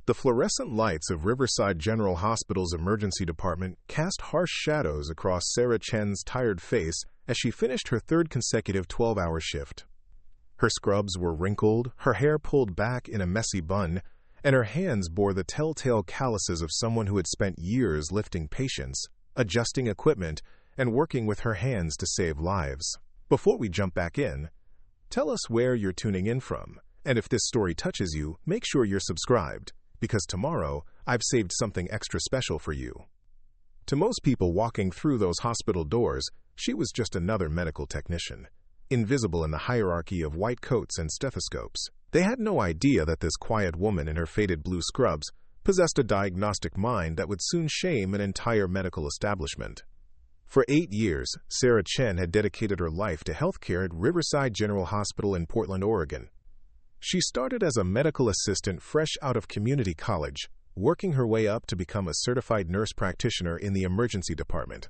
The fluorescent lights of Riverside General Hospital's emergency department cast harsh shadows across Sarah Chen's tired face as she finished her third consecutive 12-hour shift. Her scrubs were wrinkled, her hair pulled back in a messy bun, and her hands bore the telltale calluses of someone who had spent years lifting patients, adjusting equipment, and working with her hands to save lives. Before we jump back in, tell us where you're tuning in from, and if this story touches you, make sure you're subscribed, because tomorrow I've saved something extra special for you. To most people walking through those hospital doors, she was just another medical technician, invisible in the hierarchy of white coats and stethoscopes. They had no idea that this quiet woman in her faded blue scrubs possessed a diagnostic mind that would soon shame an entire medical establishment. For 8 years, Sarah Chen had dedicated her life to healthcare at Riverside General Hospital in Portland, Oregon. She started as a medical assistant fresh out of community college, working her way up to become a certified nurse practitioner in the emergency department.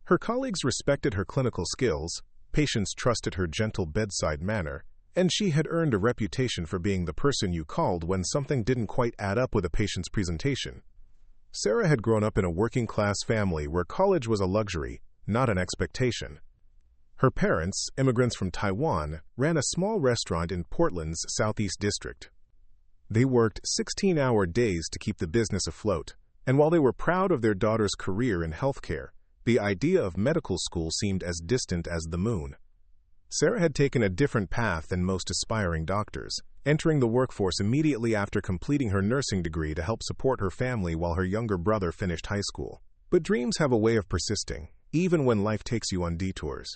Her colleagues respected her clinical skills, patients trusted her gentle bedside manner, and she had earned a reputation for being the person you called when something didn't quite add up with a patient's presentation. Sarah had grown up in a working-class family where college was a luxury, not an expectation. Her parents, immigrants from Taiwan, ran a small restaurant in Portland's Southeast District. They worked 16-hour days to keep the business afloat, and while they were proud of their daughter's career in healthcare, the idea of medical school seemed as distant as the moon. Sarah had taken a different path than most aspiring doctors, entering the workforce immediately after completing her nursing degree to help support her family while her younger brother finished high school. But dreams have a way of persisting, even when life takes you on detours.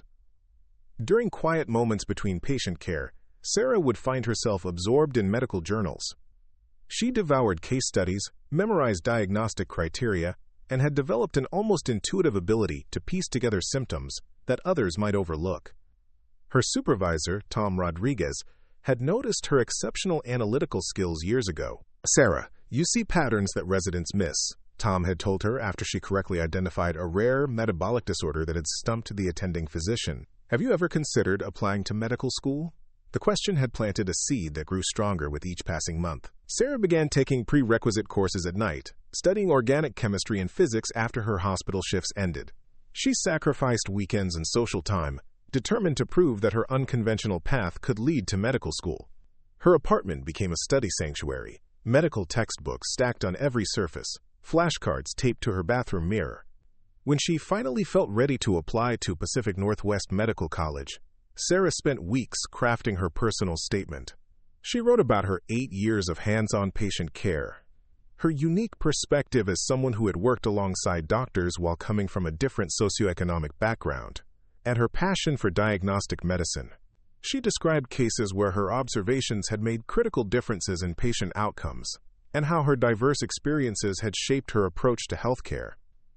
During quiet moments between patient care, Sarah would find herself absorbed in medical journals. She devoured case studies, memorized diagnostic criteria, and had developed an almost intuitive ability to piece together symptoms that others might overlook. Her supervisor, Tom Rodriguez, had noticed her exceptional analytical skills years ago. "Sarah, you see patterns that residents miss," Tom had told her after she correctly identified a rare metabolic disorder that had stumped the attending physician. "Have you ever considered applying to medical school?" The question had planted a seed that grew stronger with each passing month. Sarah began taking prerequisite courses at night, studying organic chemistry and physics after her hospital shifts ended. She sacrificed weekends and social time, determined to prove that her unconventional path could lead to medical school. Her apartment became a study sanctuary, medical textbooks stacked on every surface, flashcards taped to her bathroom mirror. When she finally felt ready to apply to Pacific Northwest Medical College, Sarah spent weeks crafting her personal statement. She wrote about her 8 years of hands-on patient care, her unique perspective as someone who had worked alongside doctors while coming from a different socioeconomic background, and her passion for diagnostic medicine. She described cases where her observations had made critical differences in patient outcomes, and how her diverse experiences had shaped her approach to healthcare.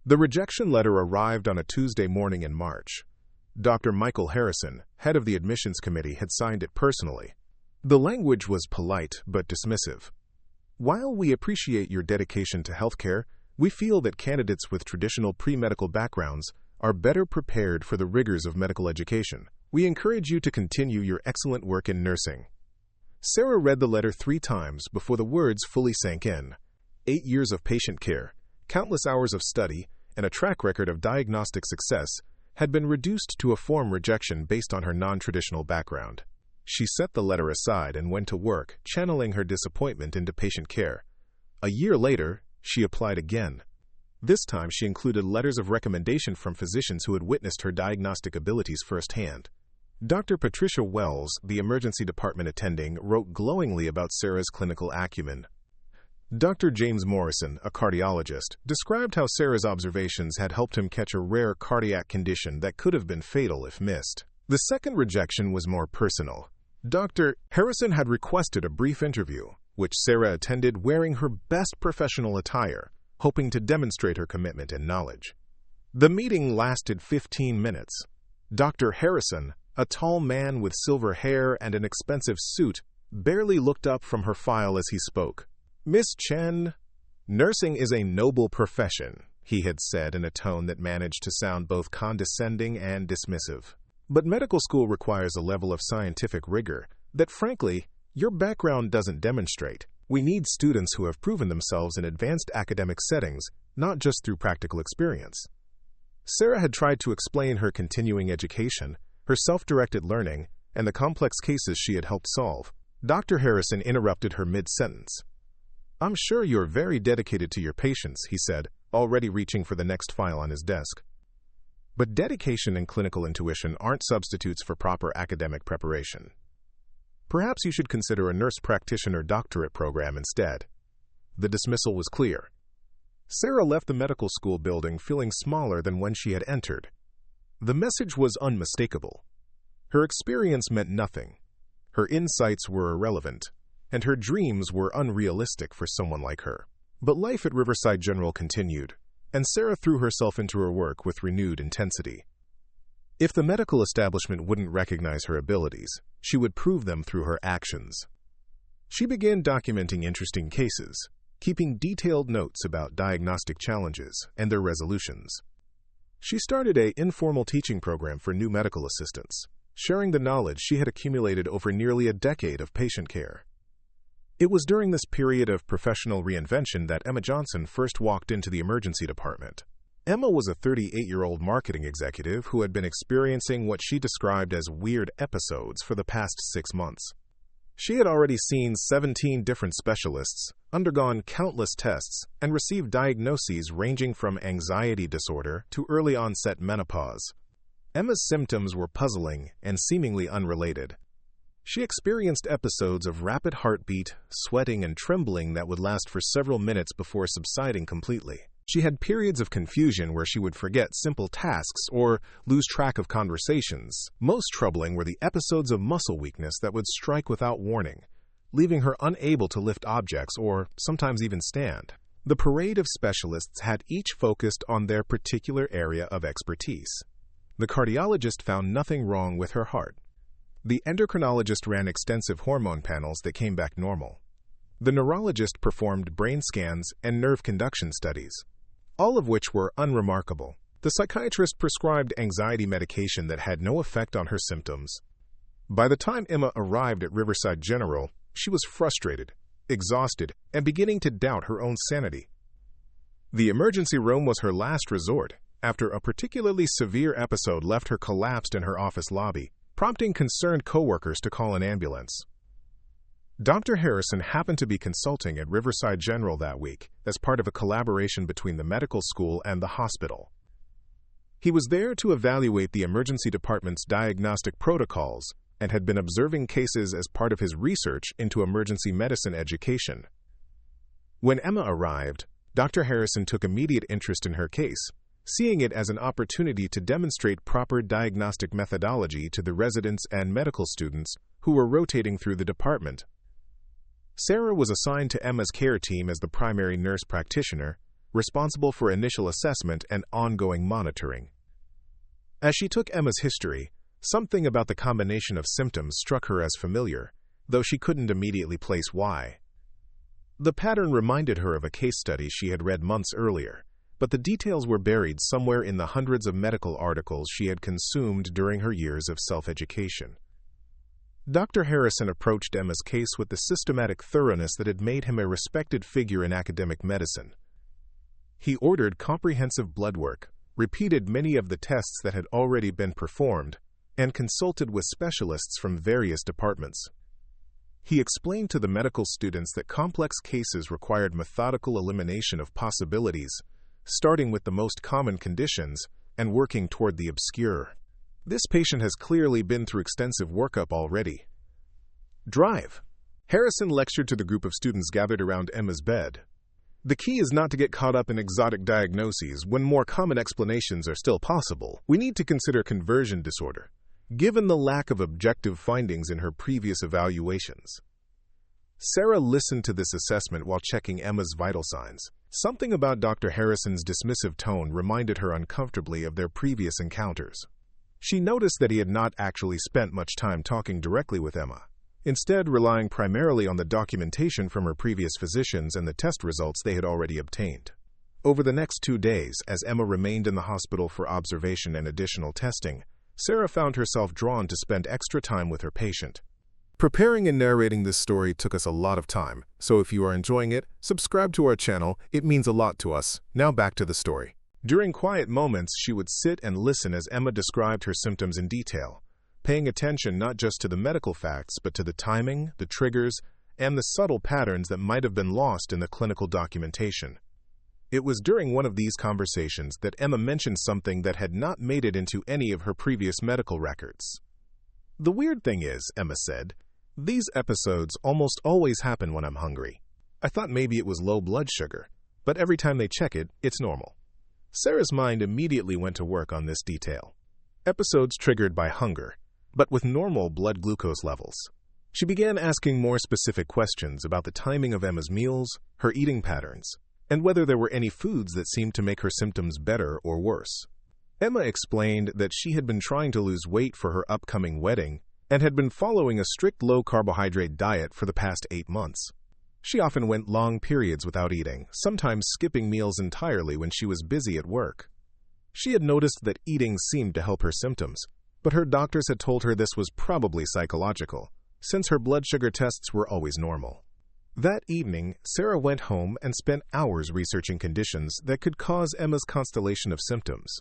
The rejection letter arrived on a Tuesday morning in March. Dr. Michael Harrison, head of the admissions committee, had signed it personally. The language was polite but dismissive. "While we appreciate your dedication to healthcare, we feel that candidates with traditional pre-medical backgrounds are better prepared for the rigors of medical education. We encourage you to continue your excellent work in nursing." Sarah read the letter 3 times before the words fully sank in. 8 years of patient care, countless hours of study, and a track record of diagnostic success had been reduced to a form rejection based on her non-traditional background. She set the letter aside and went to work, channeling her disappointment into patient care. A year later, she applied again. This time she included letters of recommendation from physicians who had witnessed her diagnostic abilities firsthand. Dr. Patricia Wells, the emergency department attending, wrote glowingly about Sarah's clinical acumen. Dr. James Morrison, a cardiologist, described how Sarah's observations had helped him catch a rare cardiac condition that could have been fatal if missed. The second rejection was more personal. Dr. Harrison had requested a brief interview, which Sarah attended wearing her best professional attire, hoping to demonstrate her commitment and knowledge. The meeting lasted 15 minutes. Dr. Harrison, a tall man with silver hair and an expensive suit, barely looked up from her file as he spoke. "Miss Chen, nursing is a noble profession," he had said in a tone that managed to sound both condescending and dismissive. "But medical school requires a level of scientific rigor that, frankly, your background doesn't demonstrate. We need students who have proven themselves in advanced academic settings, not just through practical experience. Sarah had tried to explain her continuing education, her self-directed learning, and the complex cases she had helped solve. Dr. Harrison interrupted her mid-sentence. "I'm sure you're very dedicated to your patients," he said, already reaching for the next file on his desk. But dedication and clinical intuition aren't substitutes for proper academic preparation. Perhaps you should consider a nurse practitioner doctorate program instead. The dismissal was clear. Sarah left the medical school building feeling smaller than when she had entered. The message was unmistakable. Her experience meant nothing. Her insights were irrelevant, and her dreams were unrealistic for someone like her. But life at Riverside General continued, and Sarah threw herself into her work with renewed intensity. If the medical establishment wouldn't recognize her abilities, she would prove them through her actions. She began documenting interesting cases, keeping detailed notes about diagnostic challenges and their resolutions. She started an informal teaching program for new medical assistants, sharing the knowledge she had accumulated over nearly a decade of patient care. It was during this period of professional reinvention that Emma Johnson first walked into the emergency department. Emma was a 38-year-old marketing executive who had been experiencing what she described as weird episodes for the past 6 months. She had already seen 17 different specialists, undergone countless tests, and received diagnoses ranging from anxiety disorder to early-onset menopause. Emma's symptoms were puzzling and seemingly unrelated. She experienced episodes of rapid heartbeat, sweating, and trembling that would last for several minutes before subsiding completely. She had periods of confusion where she would forget simple tasks or lose track of conversations. Most troubling were the episodes of muscle weakness that would strike without warning, leaving her unable to lift objects or sometimes even stand. The parade of specialists had each focused on their particular area of expertise. The cardiologist found nothing wrong with her heart. The endocrinologist ran extensive hormone panels that came back normal. The neurologist performed brain scans and nerve conduction studies, all of which were unremarkable. The psychiatrist prescribed anxiety medication that had no effect on her symptoms. By the time Emma arrived at Riverside General, she was frustrated, exhausted, and beginning to doubt her own sanity. The emergency room was her last resort, after a particularly severe episode left her collapsed in her office lobby, prompting concerned coworkers to call an ambulance. Dr. Harrison happened to be consulting at Riverside General that week as part of a collaboration between the medical school and the hospital. He was there to evaluate the emergency department's diagnostic protocols and had been observing cases as part of his research into emergency medicine education. When Emma arrived, Dr. Harrison took immediate interest in her case, seeing it as an opportunity to demonstrate proper diagnostic methodology to the residents and medical students who were rotating through the department. Sarah was assigned to Emma's care team as the primary nurse practitioner, responsible for initial assessment and ongoing monitoring. As she took Emma's history, something about the combination of symptoms struck her as familiar, though she couldn't immediately place why. The pattern reminded her of a case study she had read months earlier, but the details were buried somewhere in the hundreds of medical articles she had consumed during her years of self-education. Dr. Harrison approached Emma's case with the systematic thoroughness that had made him a respected figure in academic medicine. He ordered comprehensive blood work, repeated many of the tests that had already been performed, and consulted with specialists from various departments. He explained to the medical students that complex cases required methodical elimination of possibilities, starting with the most common conditions and working toward the obscure. This patient has clearly been through extensive workup already. Drive. Harrison lectured to the group of students gathered around Emma's bed. The key is not to get caught up in exotic diagnoses when more common explanations are still possible. We need to consider conversion disorder, given the lack of objective findings in her previous evaluations. Sarah listened to this assessment while checking Emma's vital signs. Something about Dr. Harrison's dismissive tone reminded her uncomfortably of their previous encounters. She noticed that he had not actually spent much time talking directly with Emma, instead relying primarily on the documentation from her previous physicians and the test results they had already obtained. Over the next 2 days, as Emma remained in the hospital for observation and additional testing, Sarah found herself drawn to spend extra time with her patient. Preparing and narrating this story took us a lot of time, so if you are enjoying it, subscribe to our channel. It means a lot to us. Now back to the story. During quiet moments, she would sit and listen as Emma described her symptoms in detail, paying attention not just to the medical facts, but to the timing, the triggers, and the subtle patterns that might have been lost in the clinical documentation. It was during one of these conversations that Emma mentioned something that had not made it into any of her previous medical records. "The weird thing is," Emma said, "these episodes almost always happen when I'm hungry. I thought maybe it was low blood sugar, but every time they check it, it's normal." Sarah's mind immediately went to work on this detail. Episodes triggered by hunger, but with normal blood glucose levels. She began asking more specific questions about the timing of Emma's meals, her eating patterns, and whether there were any foods that seemed to make her symptoms better or worse. Emma explained that she had been trying to lose weight for her upcoming wedding and had been following a strict low-carbohydrate diet for the past 8 months. She often went long periods without eating, sometimes skipping meals entirely when she was busy at work. She had noticed that eating seemed to help her symptoms, but her doctors had told her this was probably psychological, since her blood sugar tests were always normal. That evening, Sarah went home and spent hours researching conditions that could cause Emma's constellation of symptoms.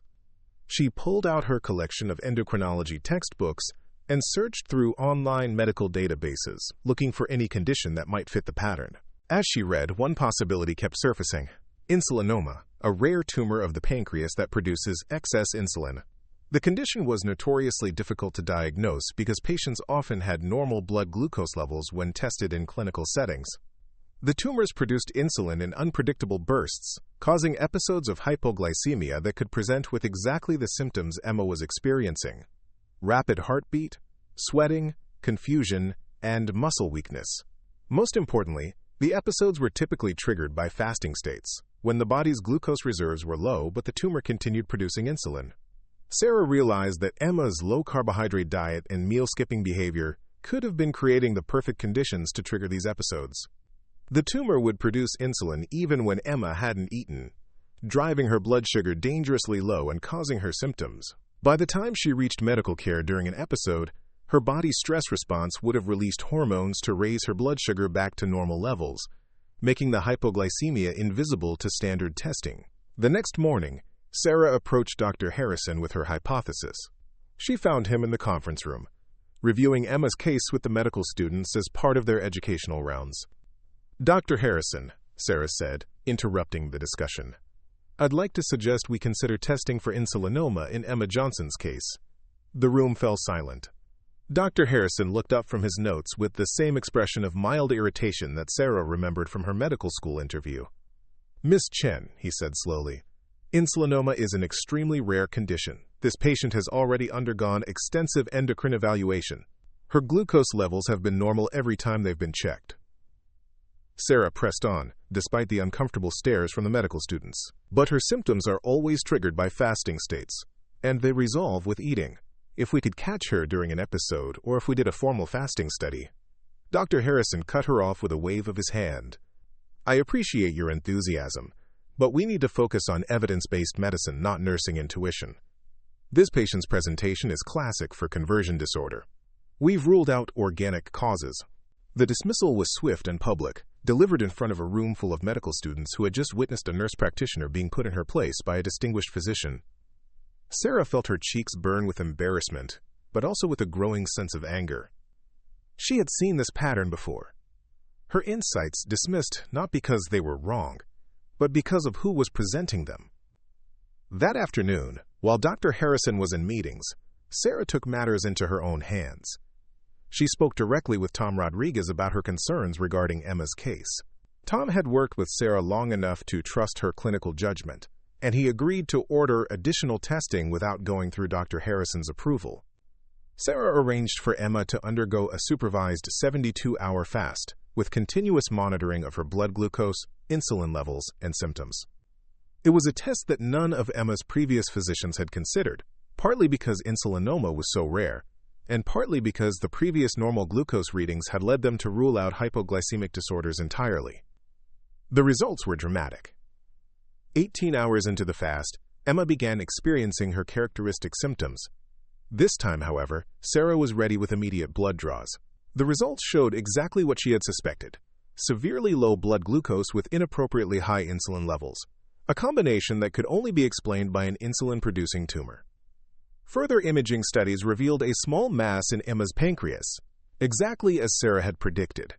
She pulled out her collection of endocrinology textbooks and searched through online medical databases, looking for any condition that might fit the pattern. As she read, one possibility kept surfacing: insulinoma, a rare tumor of the pancreas that produces excess insulin. The condition was notoriously difficult to diagnose because patients often had normal blood glucose levels when tested in clinical settings. The tumors produced insulin in unpredictable bursts, causing episodes of hypoglycemia that could present with exactly the symptoms Emma was experiencing: rapid heartbeat, sweating, confusion, and muscle weakness. Most importantly, the episodes were typically triggered by fasting states, when the body's glucose reserves were low but the tumor continued producing insulin. Sarah realized that Emma's low-carbohydrate diet and meal-skipping behavior could have been creating the perfect conditions to trigger these episodes. The tumor would produce insulin even when Emma hadn't eaten, driving her blood sugar dangerously low and causing her symptoms. By the time she reached medical care during an episode, her body's stress response would have released hormones to raise her blood sugar back to normal levels, making the hypoglycemia invisible to standard testing. The next morning, Sarah approached Dr. Harrison with her hypothesis. She found him in the conference room, reviewing Emma's case with the medical students as part of their educational rounds. "Dr. Harrison," Sarah said, interrupting the discussion, "I'd like to suggest we consider testing for insulinoma in Emma Johnson's case." The room fell silent. Dr. Harrison looked up from his notes with the same expression of mild irritation that Sarah remembered from her medical school interview. "Miss Chen," he said slowly, "insulinoma is an extremely rare condition. This patient has already undergone extensive endocrine evaluation. Her glucose levels have been normal every time they've been checked." Sarah pressed on, despite the uncomfortable stares from the medical students. "But her symptoms are always triggered by fasting states, and they resolve with eating. If we could catch her during an episode, or if we did a formal fasting study." Dr. Harrison cut her off with a wave of his hand. "I appreciate your enthusiasm, but we need to focus on evidence-based medicine, not nursing intuition. This patient's presentation is classic for conversion disorder. We've ruled out organic causes." The dismissal was swift and public, delivered in front of a room full of medical students who had just witnessed a nurse practitioner being put in her place by a distinguished physician. Sarah felt her cheeks burn with embarrassment, but also with a growing sense of anger. She had seen this pattern before. Her insights dismissed not because they were wrong, but because of who was presenting them. That afternoon, while Dr. Harrison was in meetings, Sarah took matters into her own hands. She spoke directly with Tom Rodriguez about her concerns regarding Emma's case. Tom had worked with Sarah long enough to trust her clinical judgment, and he agreed to order additional testing without going through Dr. Harrison's approval. Sarah arranged for Emma to undergo a supervised 72-hour fast, with continuous monitoring of her blood glucose, insulin levels, and symptoms. It was a test that none of Emma's previous physicians had considered, partly because insulinoma was so rare, and partly because the previous normal glucose readings had led them to rule out hypoglycemic disorders entirely. The results were dramatic. 18 hours into the fast, Emma began experiencing her characteristic symptoms. This time, however, Sarah was ready with immediate blood draws. The results showed exactly what she had suspected: severely low blood glucose with inappropriately high insulin levels, a combination that could only be explained by an insulin-producing tumor. Further imaging studies revealed a small mass in Emma's pancreas, exactly as Sarah had predicted.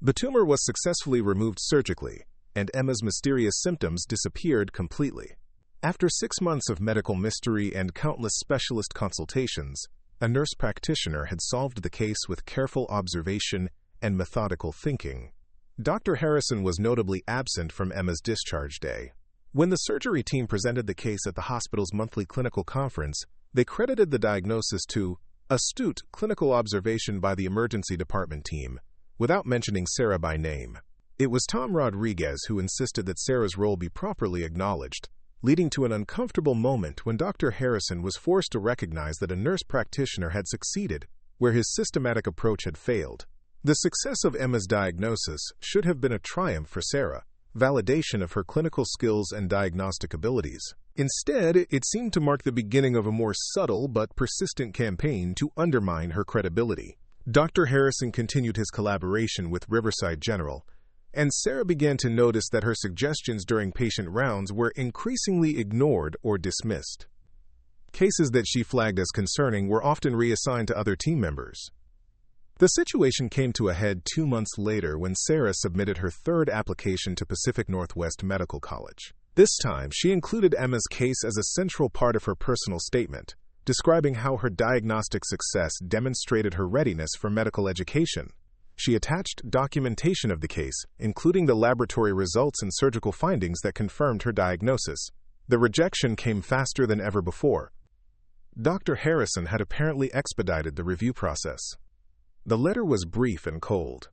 The tumor was successfully removed surgically, and Emma's mysterious symptoms disappeared completely. After 6 months of medical mystery and countless specialist consultations, a nurse practitioner had solved the case with careful observation and methodical thinking. Dr. Harrison was notably absent from Emma's discharge day. When the surgery team presented the case at the hospital's monthly clinical conference, they credited the diagnosis to astute clinical observation by the emergency department team, without mentioning Sarah by name. It was Tom Rodriguez who insisted that Sarah's role be properly acknowledged, leading to an uncomfortable moment when Dr. Harrison was forced to recognize that a nurse practitioner had succeeded where his systematic approach had failed. The success of Emma's diagnosis should have been a triumph for Sarah, validation of her clinical skills and diagnostic abilities. Instead, it seemed to mark the beginning of a more subtle but persistent campaign to undermine her credibility. Dr. Harrison continued his collaboration with Riverside General, and Sarah began to notice that her suggestions during patient rounds were increasingly ignored or dismissed. Cases that she flagged as concerning were often reassigned to other team members. The situation came to a head 2 months later when Sarah submitted her third application to Pacific Northwest Medical College. This time, she included Emma's case as a central part of her personal statement, describing how her diagnostic success demonstrated her readiness for medical education. She attached documentation of the case, including the laboratory results and surgical findings that confirmed her diagnosis. The rejection came faster than ever before. Dr. Harrison had apparently expedited the review process. The letter was brief and cold.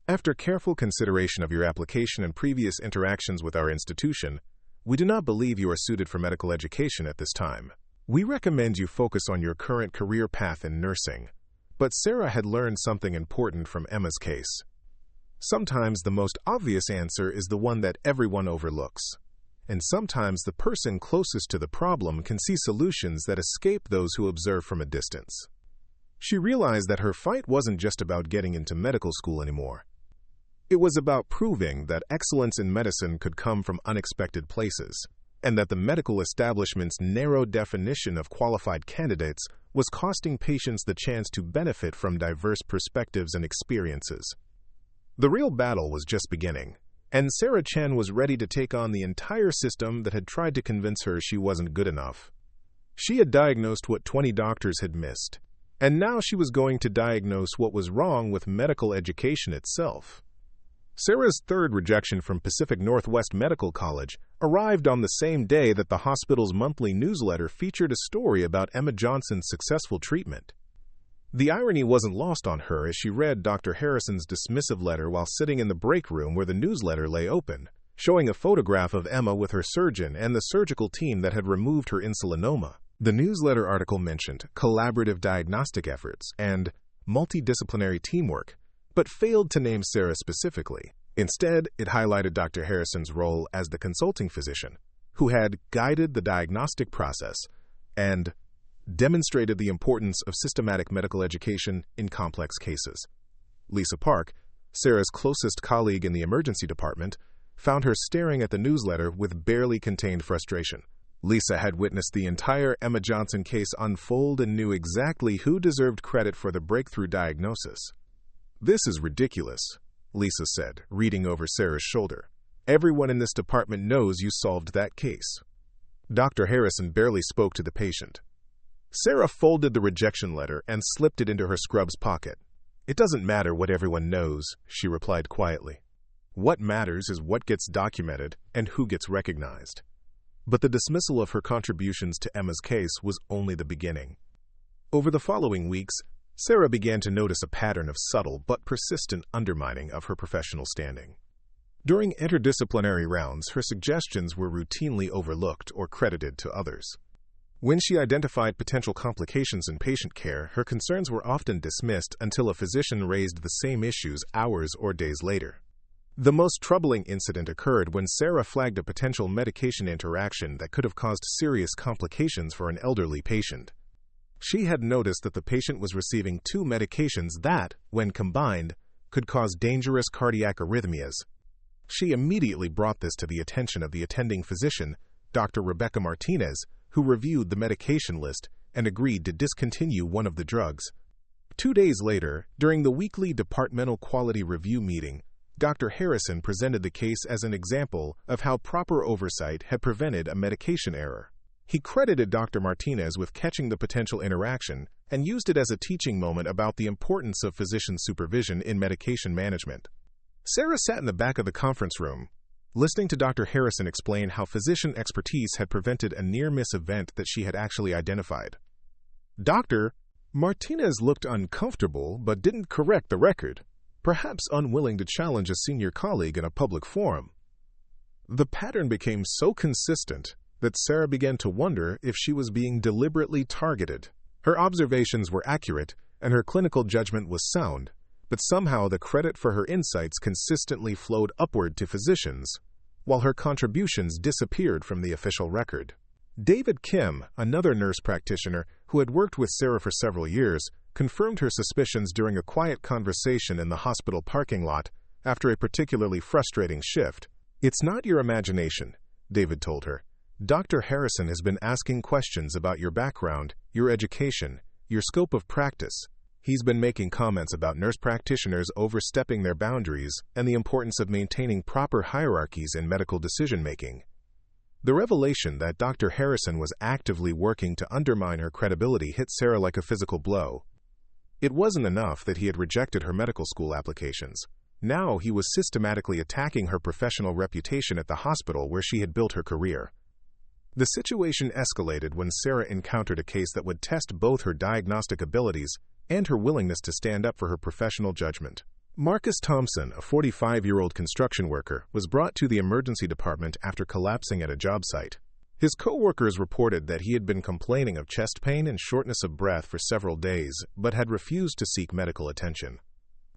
After careful consideration of your application and previous interactions with our institution, we do not believe you are suited for medical education at this time. We recommend you focus on your current career path in nursing. But Sarah had learned something important from Emma's case. Sometimes the most obvious answer is the one that everyone overlooks. And sometimes the person closest to the problem can see solutions that escape those who observe from a distance. She realized that her fight wasn't just about getting into medical school anymore. It was about proving that excellence in medicine could come from unexpected places, and that the medical establishment's narrow definition of qualified candidates was costing patients the chance to benefit from diverse perspectives and experiences. The real battle was just beginning, and Sarah Chen was ready to take on the entire system that had tried to convince her she wasn't good enough. She had diagnosed what 20 doctors had missed, and now she was going to diagnose what was wrong with medical education itself. Sarah's third rejection from Pacific Northwest Medical College arrived on the same day that the hospital's monthly newsletter featured a story about Emma Johnson's successful treatment. The irony wasn't lost on her as she read Dr. Harrison's dismissive letter while sitting in the break room where the newsletter lay open, showing a photograph of Emma with her surgeon and the surgical team that had removed her insulinoma. The newsletter article mentioned collaborative diagnostic efforts and multidisciplinary teamwork, but failed to name Sarah specifically. Instead, it highlighted Dr. Harrison's role as the consulting physician, who had guided the diagnostic process and demonstrated the importance of systematic medical education in complex cases. Lisa Park, Sarah's closest colleague in the emergency department, found her staring at the newsletter with barely contained frustration. Lisa had witnessed the entire Emma Johnson case unfold and knew exactly who deserved credit for the breakthrough diagnosis. "This is ridiculous," Lisa said, reading over Sarah's shoulder. "Everyone in this department knows you solved that case." Dr. Harrison barely spoke to the patient. Sarah folded the rejection letter and slipped it into her scrub's pocket. "It doesn't matter what everyone knows," she replied quietly. "What matters is what gets documented and who gets recognized." But the dismissal of her contributions to Emma's case was only the beginning. Over the following weeks, Sarah began to notice a pattern of subtle but persistent undermining of her professional standing. During interdisciplinary rounds, her suggestions were routinely overlooked or credited to others. When she identified potential complications in patient care, her concerns were often dismissed until a physician raised the same issues hours or days later. The most troubling incident occurred when Sarah flagged a potential medication interaction that could have caused serious complications for an elderly patient. She had noticed that the patient was receiving two medications that, when combined, could cause dangerous cardiac arrhythmias. She immediately brought this to the attention of the attending physician, Dr. Rebecca Martinez, who reviewed the medication list and agreed to discontinue one of the drugs. 2 days later, during the weekly departmental quality review meeting, Dr. Harrison presented the case as an example of how proper oversight had prevented a medication error. He credited Dr. Martinez with catching the potential interaction and used it as a teaching moment about the importance of physician supervision in medication management. Sarah sat in the back of the conference room, listening to Dr. Harrison explain how physician expertise had prevented a near-miss event that she had actually identified. Dr. Martinez looked uncomfortable but didn't correct the record, perhaps unwilling to challenge a senior colleague in a public forum. The pattern became so consistent that Sarah began to wonder if she was being deliberately targeted. Her observations were accurate and her clinical judgment was sound, but somehow the credit for her insights consistently flowed upward to physicians, while her contributions disappeared from the official record. David Kim, another nurse practitioner who had worked with Sarah for several years, confirmed her suspicions during a quiet conversation in the hospital parking lot after a particularly frustrating shift. "It's not your imagination," David told her. "Dr. Harrison has been asking questions about your background, your education, your scope of practice. He's been making comments about nurse practitioners overstepping their boundaries and the importance of maintaining proper hierarchies in medical decision-making." The revelation that Dr. Harrison was actively working to undermine her credibility hit Sarah like a physical blow. It wasn't enough that he had rejected her medical school applications. Now he was systematically attacking her professional reputation at the hospital where she had built her career. The situation escalated when Sarah encountered a case that would test both her diagnostic abilities and her willingness to stand up for her professional judgment. Marcus Thompson, a 45-year-old construction worker, was brought to the emergency department after collapsing at a job site. His co-workers reported that he had been complaining of chest pain and shortness of breath for several days, but had refused to seek medical attention.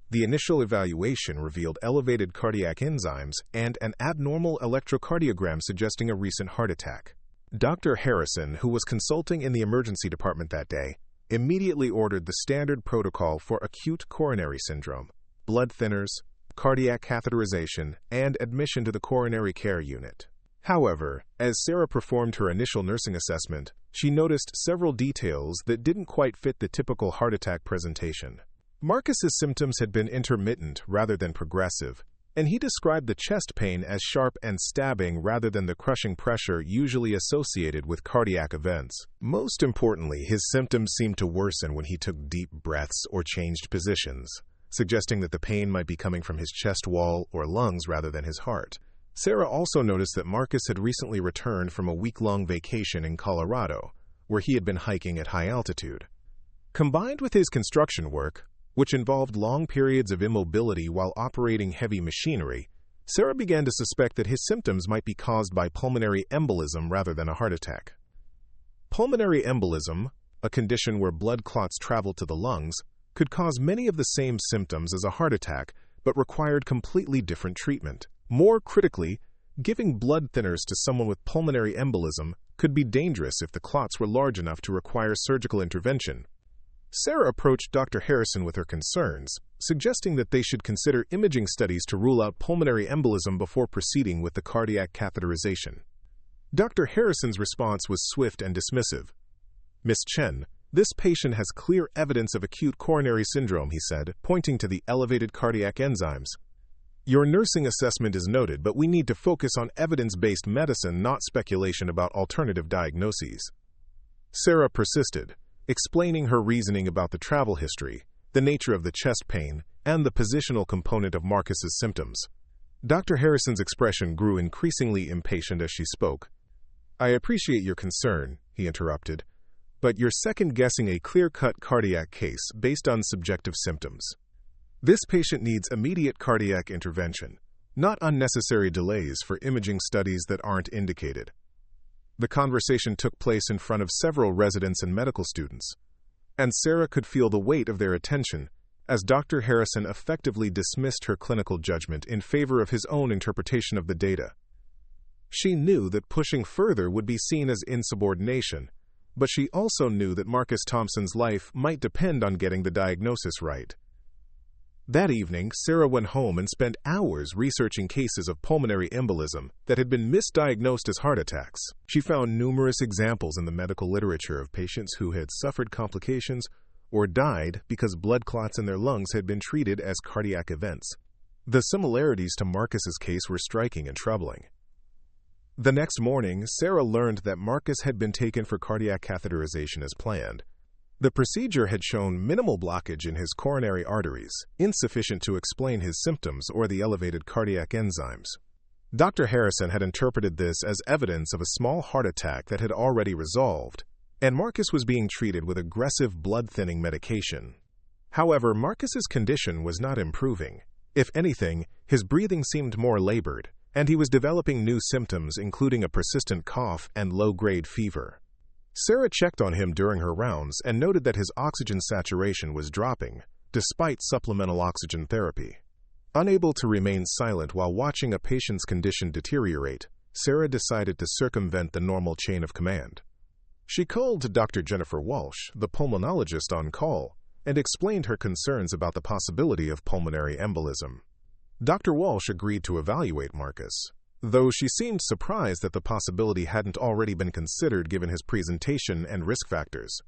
The initial evaluation revealed elevated cardiac enzymes and an abnormal electrocardiogram suggesting a recent heart attack. Dr. Harrison, who was consulting in the emergency department that day, immediately ordered the standard protocol for acute coronary syndrome: blood thinners, cardiac catheterization, and admission to the coronary care unit. However, as Sarah performed her initial nursing assessment, she noticed several details that didn't quite fit the typical heart attack presentation. Marcus's symptoms had been intermittent rather than progressive, and he described the chest pain as sharp and stabbing rather than the crushing pressure usually associated with cardiac events. Most importantly, his symptoms seemed to worsen when he took deep breaths or changed positions, suggesting that the pain might be coming from his chest wall or lungs rather than his heart. Sarah also noticed that Marcus had recently returned from a week-long vacation in Colorado, where he had been hiking at high altitude. Combined with his construction work, which involved long periods of immobility while operating heavy machinery, Sarah began to suspect that his symptoms might be caused by pulmonary embolism rather than a heart attack. Pulmonary embolism, a condition where blood clots travel to the lungs, could cause many of the same symptoms as a heart attack, but required completely different treatment. More critically, giving blood thinners to someone with pulmonary embolism could be dangerous if the clots were large enough to require surgical intervention. Sarah approached Dr. Harrison with her concerns, suggesting that they should consider imaging studies to rule out pulmonary embolism before proceeding with the cardiac catheterization. Dr. Harrison's response was swift and dismissive. "Miss Chen, this patient has clear evidence of acute coronary syndrome," he said, pointing to the elevated cardiac enzymes. "Your nursing assessment is noted, but we need to focus on evidence-based medicine, not speculation about alternative diagnoses." Sarah persisted, explaining her reasoning about the travel history, the nature of the chest pain, and the positional component of Marcus's symptoms. Dr. Harrison's expression grew increasingly impatient as she spoke. "I appreciate your concern," he interrupted, "but you're second-guessing a clear-cut cardiac case based on subjective symptoms. This patient needs immediate cardiac intervention, not unnecessary delays for imaging studies that aren't indicated." The conversation took place in front of several residents and medical students, and Sarah could feel the weight of their attention as Dr. Harrison effectively dismissed her clinical judgment in favor of his own interpretation of the data. She knew that pushing further would be seen as insubordination, But she also knew that Marcus Thompson's life might depend on getting the diagnosis right. That evening, Sarah went home and spent hours researching cases of pulmonary embolism that had been misdiagnosed as heart attacks. She found numerous examples in the medical literature of patients who had suffered complications or died because blood clots in their lungs had been treated as cardiac events. The similarities to Marcus's case were striking and troubling. The next morning, Sarah learned that Marcus had been taken for cardiac catheterization as planned. The procedure had shown minimal blockage in his coronary arteries, insufficient to explain his symptoms or the elevated cardiac enzymes. Dr. Harrison had interpreted this as evidence of a small heart attack that had already resolved, and Marcus was being treated with aggressive blood-thinning medication. However, Marcus's condition was not improving. If anything, his breathing seemed more labored, and he was developing new symptoms including a persistent cough and low-grade fever. Sarah checked on him during her rounds and noted that his oxygen saturation was dropping, despite supplemental oxygen therapy. Unable to remain silent while watching a patient's condition deteriorate, Sarah decided to circumvent the normal chain of command. She called Dr. Jennifer Walsh, the pulmonologist on call, and explained her concerns about the possibility of pulmonary embolism. Dr. Walsh agreed to evaluate Marcus, though she seemed surprised that the possibility hadn't already been considered given his presentation and risk factors.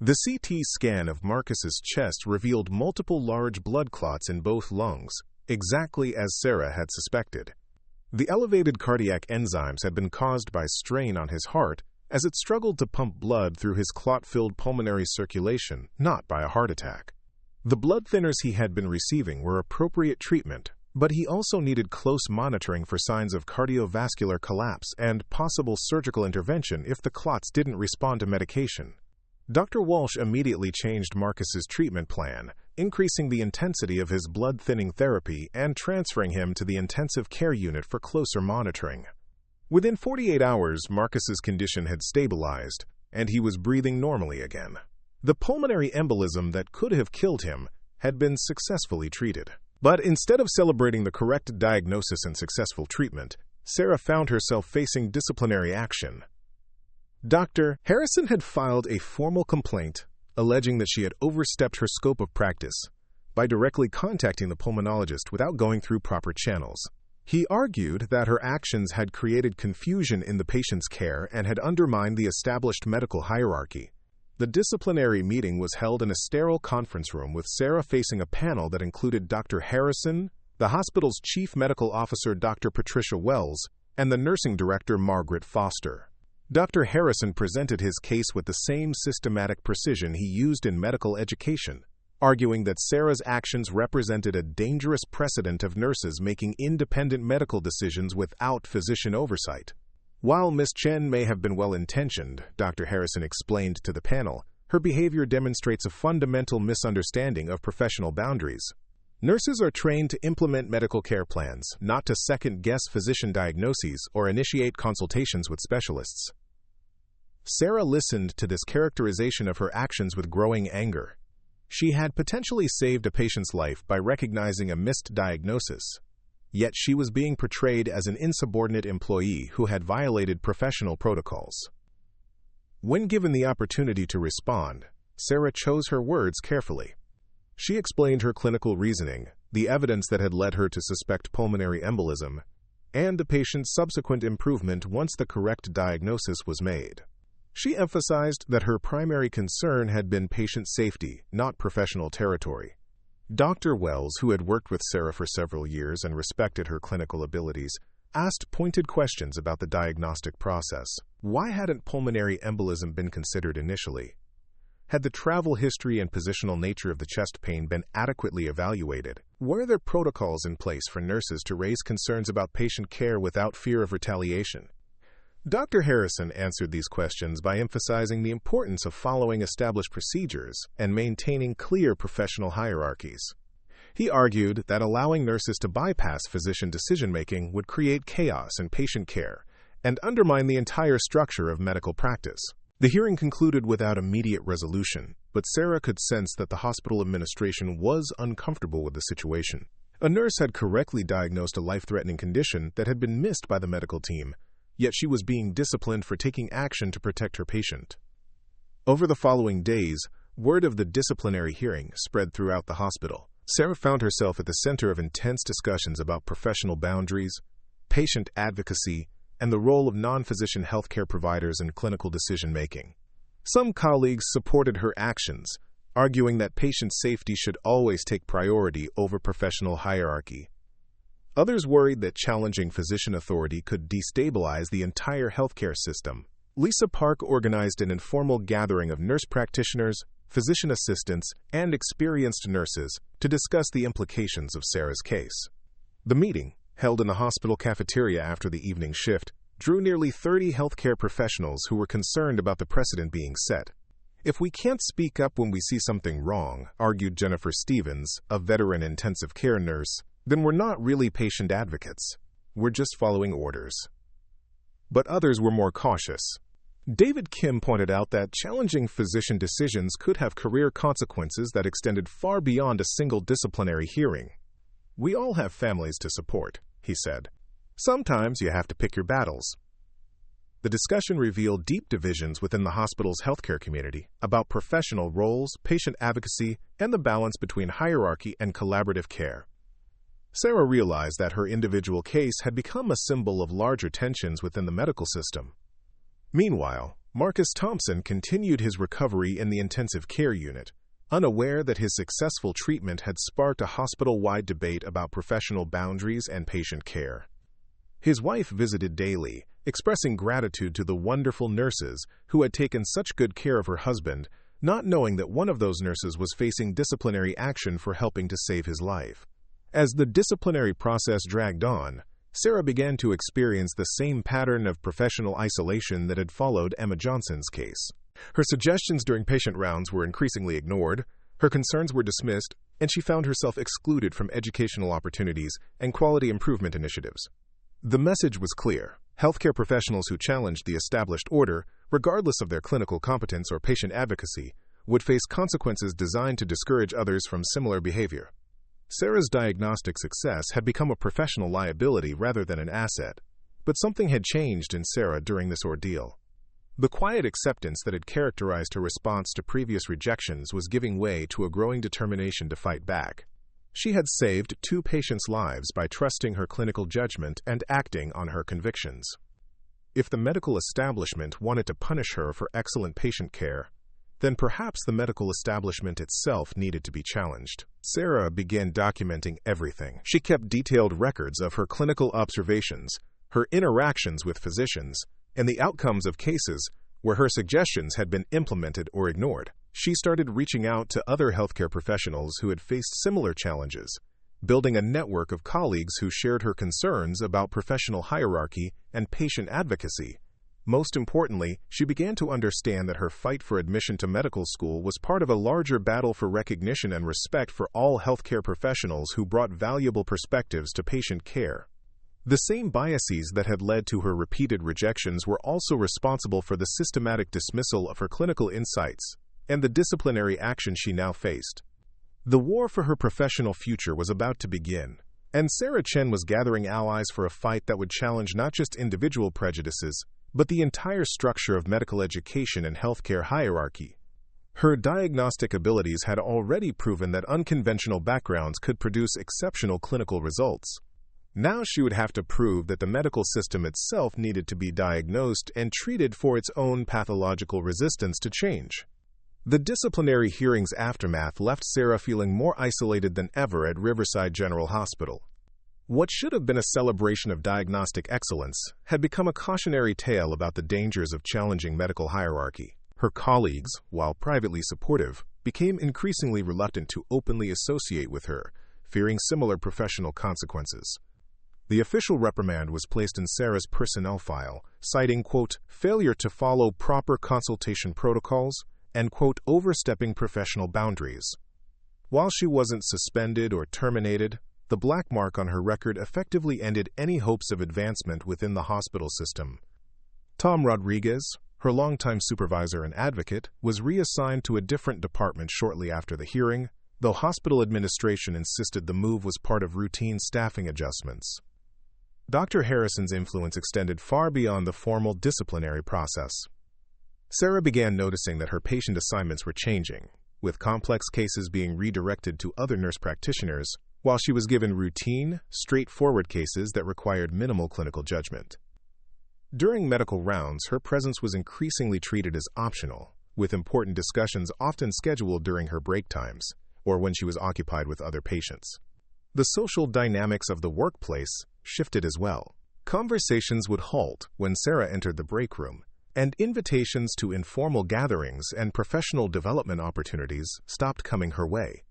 The CT scan of Marcus's chest revealed multiple large blood clots in both lungs, exactly as Sarah had suspected. The elevated cardiac enzymes had been caused by strain on his heart as it struggled to pump blood through his clot-filled pulmonary circulation, not by a heart attack. The blood thinners he had been receiving were appropriate treatment, but he also needed close monitoring for signs of cardiovascular collapse and possible surgical intervention if the clots didn't respond to medication. Dr. Walsh immediately changed Marcus's treatment plan, increasing the intensity of his blood-thinning therapy and transferring him to the intensive care unit for closer monitoring. Within 48 hours, Marcus's condition had stabilized, and he was breathing normally again. The pulmonary embolism that could have killed him had been successfully treated. But instead of celebrating the correct diagnosis and successful treatment, Sarah found herself facing disciplinary action. Dr. Harrison had filed a formal complaint alleging that she had overstepped her scope of practice by directly contacting the pulmonologist without going through proper channels. He argued that her actions had created confusion in the patient's care and had undermined the established medical hierarchy. The disciplinary meeting was held in a sterile conference room with Sarah facing a panel that included Dr. Harrison, the hospital's chief medical officer Dr. Patricia Wells, and the nursing director Margaret Foster. Dr. Harrison presented his case with the same systematic precision he used in medical education, arguing that Sarah's actions represented a dangerous precedent of nurses making independent medical decisions without physician oversight. While Ms. Chen may have been well-intentioned, Dr. Harrison explained to the panel, her behavior demonstrates a fundamental misunderstanding of professional boundaries. Nurses are trained to implement medical care plans, not to second-guess physician diagnoses or initiate consultations with specialists. Sarah listened to this characterization of her actions with growing anger. She had potentially saved a patient's life by recognizing a missed diagnosis. Yet she was being portrayed as an insubordinate employee who had violated professional protocols. When given the opportunity to respond, Sarah chose her words carefully. She explained her clinical reasoning, the evidence that had led her to suspect pulmonary embolism, and the patient's subsequent improvement once the correct diagnosis was made. She emphasized that her primary concern had been patient safety, not professional territory. Dr. Wells, who had worked with Sarah for several years and respected her clinical abilities, asked pointed questions about the diagnostic process. Why hadn't pulmonary embolism been considered initially? Had the travel history and positional nature of the chest pain been adequately evaluated? Were there protocols in place for nurses to raise concerns about patient care without fear of retaliation? Dr. Harrison answered these questions by emphasizing the importance of following established procedures and maintaining clear professional hierarchies. He argued that allowing nurses to bypass physician decision-making would create chaos in patient care and undermine the entire structure of medical practice. The hearing concluded without immediate resolution, but Sarah could sense that the hospital administration was uncomfortable with the situation. A nurse had correctly diagnosed a life-threatening condition that had been missed by the medical team, yet she was being disciplined for taking action to protect her patient. Over the following days, word of the disciplinary hearing spread throughout the hospital. Sarah found herself at the center of intense discussions about professional boundaries, patient advocacy, and the role of non-physician healthcare providers in clinical decision-making. Some colleagues supported her actions, arguing that patient safety should always take priority over professional hierarchy. Others worried that challenging physician authority could destabilize the entire healthcare system. Lisa Park organized an informal gathering of nurse practitioners, physician assistants, and experienced nurses to discuss the implications of Sarah's case. The meeting, held in the hospital cafeteria after the evening shift, drew nearly 30 healthcare professionals who were concerned about the precedent being set. "If we can't speak up when we see something wrong," argued Jennifer Stevens, a veteran intensive care nurse, "then we're not really patient advocates. We're just following orders." But others were more cautious. David Kim pointed out that challenging physician decisions could have career consequences that extended far beyond a single disciplinary hearing. "We all have families to support," he said. "Sometimes you have to pick your battles." The discussion revealed deep divisions within the hospital's healthcare community about professional roles, patient advocacy, and the balance between hierarchy and collaborative care. Sarah realized that her individual case had become a symbol of larger tensions within the medical system. Meanwhile, Marcus Thompson continued his recovery in the intensive care unit, unaware that his successful treatment had sparked a hospital-wide debate about professional boundaries and patient care. His wife visited daily, expressing gratitude to the wonderful nurses who had taken such good care of her husband, not knowing that one of those nurses was facing disciplinary action for helping to save his life. As the disciplinary process dragged on, Sarah began to experience the same pattern of professional isolation that had followed Emma Johnson's case. Her suggestions during patient rounds were increasingly ignored, her concerns were dismissed, and she found herself excluded from educational opportunities and quality improvement initiatives. The message was clear. Healthcare professionals who challenged the established order, regardless of their clinical competence or patient advocacy, would face consequences designed to discourage others from similar behavior. Sarah's diagnostic success had become a professional liability rather than an asset, but something had changed in Sarah during this ordeal. The quiet acceptance that had characterized her response to previous rejections was giving way to a growing determination to fight back. She had saved 2 patients' lives by trusting her clinical judgment and acting on her convictions. If the medical establishment wanted to punish her for excellent patient care, then perhaps the medical establishment itself needed to be challenged. Sarah began documenting everything. She kept detailed records of her clinical observations, her interactions with physicians, and the outcomes of cases where her suggestions had been implemented or ignored. She started reaching out to other healthcare professionals who had faced similar challenges, building a network of colleagues who shared her concerns about professional hierarchy and patient advocacy. Most importantly, she began to understand that her fight for admission to medical school was part of a larger battle for recognition and respect for all healthcare professionals who brought valuable perspectives to patient care. The same biases that had led to her repeated rejections were also responsible for the systematic dismissal of her clinical insights and the disciplinary action she now faced. The war for her professional future was about to begin, and Sarah Chen was gathering allies for a fight that would challenge not just individual prejudices, but the entire structure of medical education and healthcare hierarchy. Her diagnostic abilities had already proven that unconventional backgrounds could produce exceptional clinical results. Now she would have to prove that the medical system itself needed to be diagnosed and treated for its own pathological resistance to change. The disciplinary hearing's aftermath left Sarah feeling more isolated than ever at Riverside General Hospital. What should have been a celebration of diagnostic excellence had become a cautionary tale about the dangers of challenging medical hierarchy. Her colleagues, while privately supportive, became increasingly reluctant to openly associate with her, fearing similar professional consequences. The official reprimand was placed in Sarah's personnel file, citing, quote, failure to follow proper consultation protocols and, quote, overstepping professional boundaries. While she wasn't suspended or terminated, the black mark on her record effectively ended any hopes of advancement within the hospital system. Tom Rodriguez, her longtime supervisor and advocate, was reassigned to a different department shortly after the hearing, though hospital administration insisted the move was part of routine staffing adjustments. Dr. Harrison's influence extended far beyond the formal disciplinary process. Sarah began noticing that her patient assignments were changing, with complex cases being redirected to other nurse practitioners, while she was given routine, straightforward cases that required minimal clinical judgment. During medical rounds, her presence was increasingly treated as optional, with important discussions often scheduled during her break times or when she was occupied with other patients. The social dynamics of the workplace shifted as well. Conversations would halt when Sarah entered the break room, and invitations to informal gatherings and professional development opportunities stopped coming her way.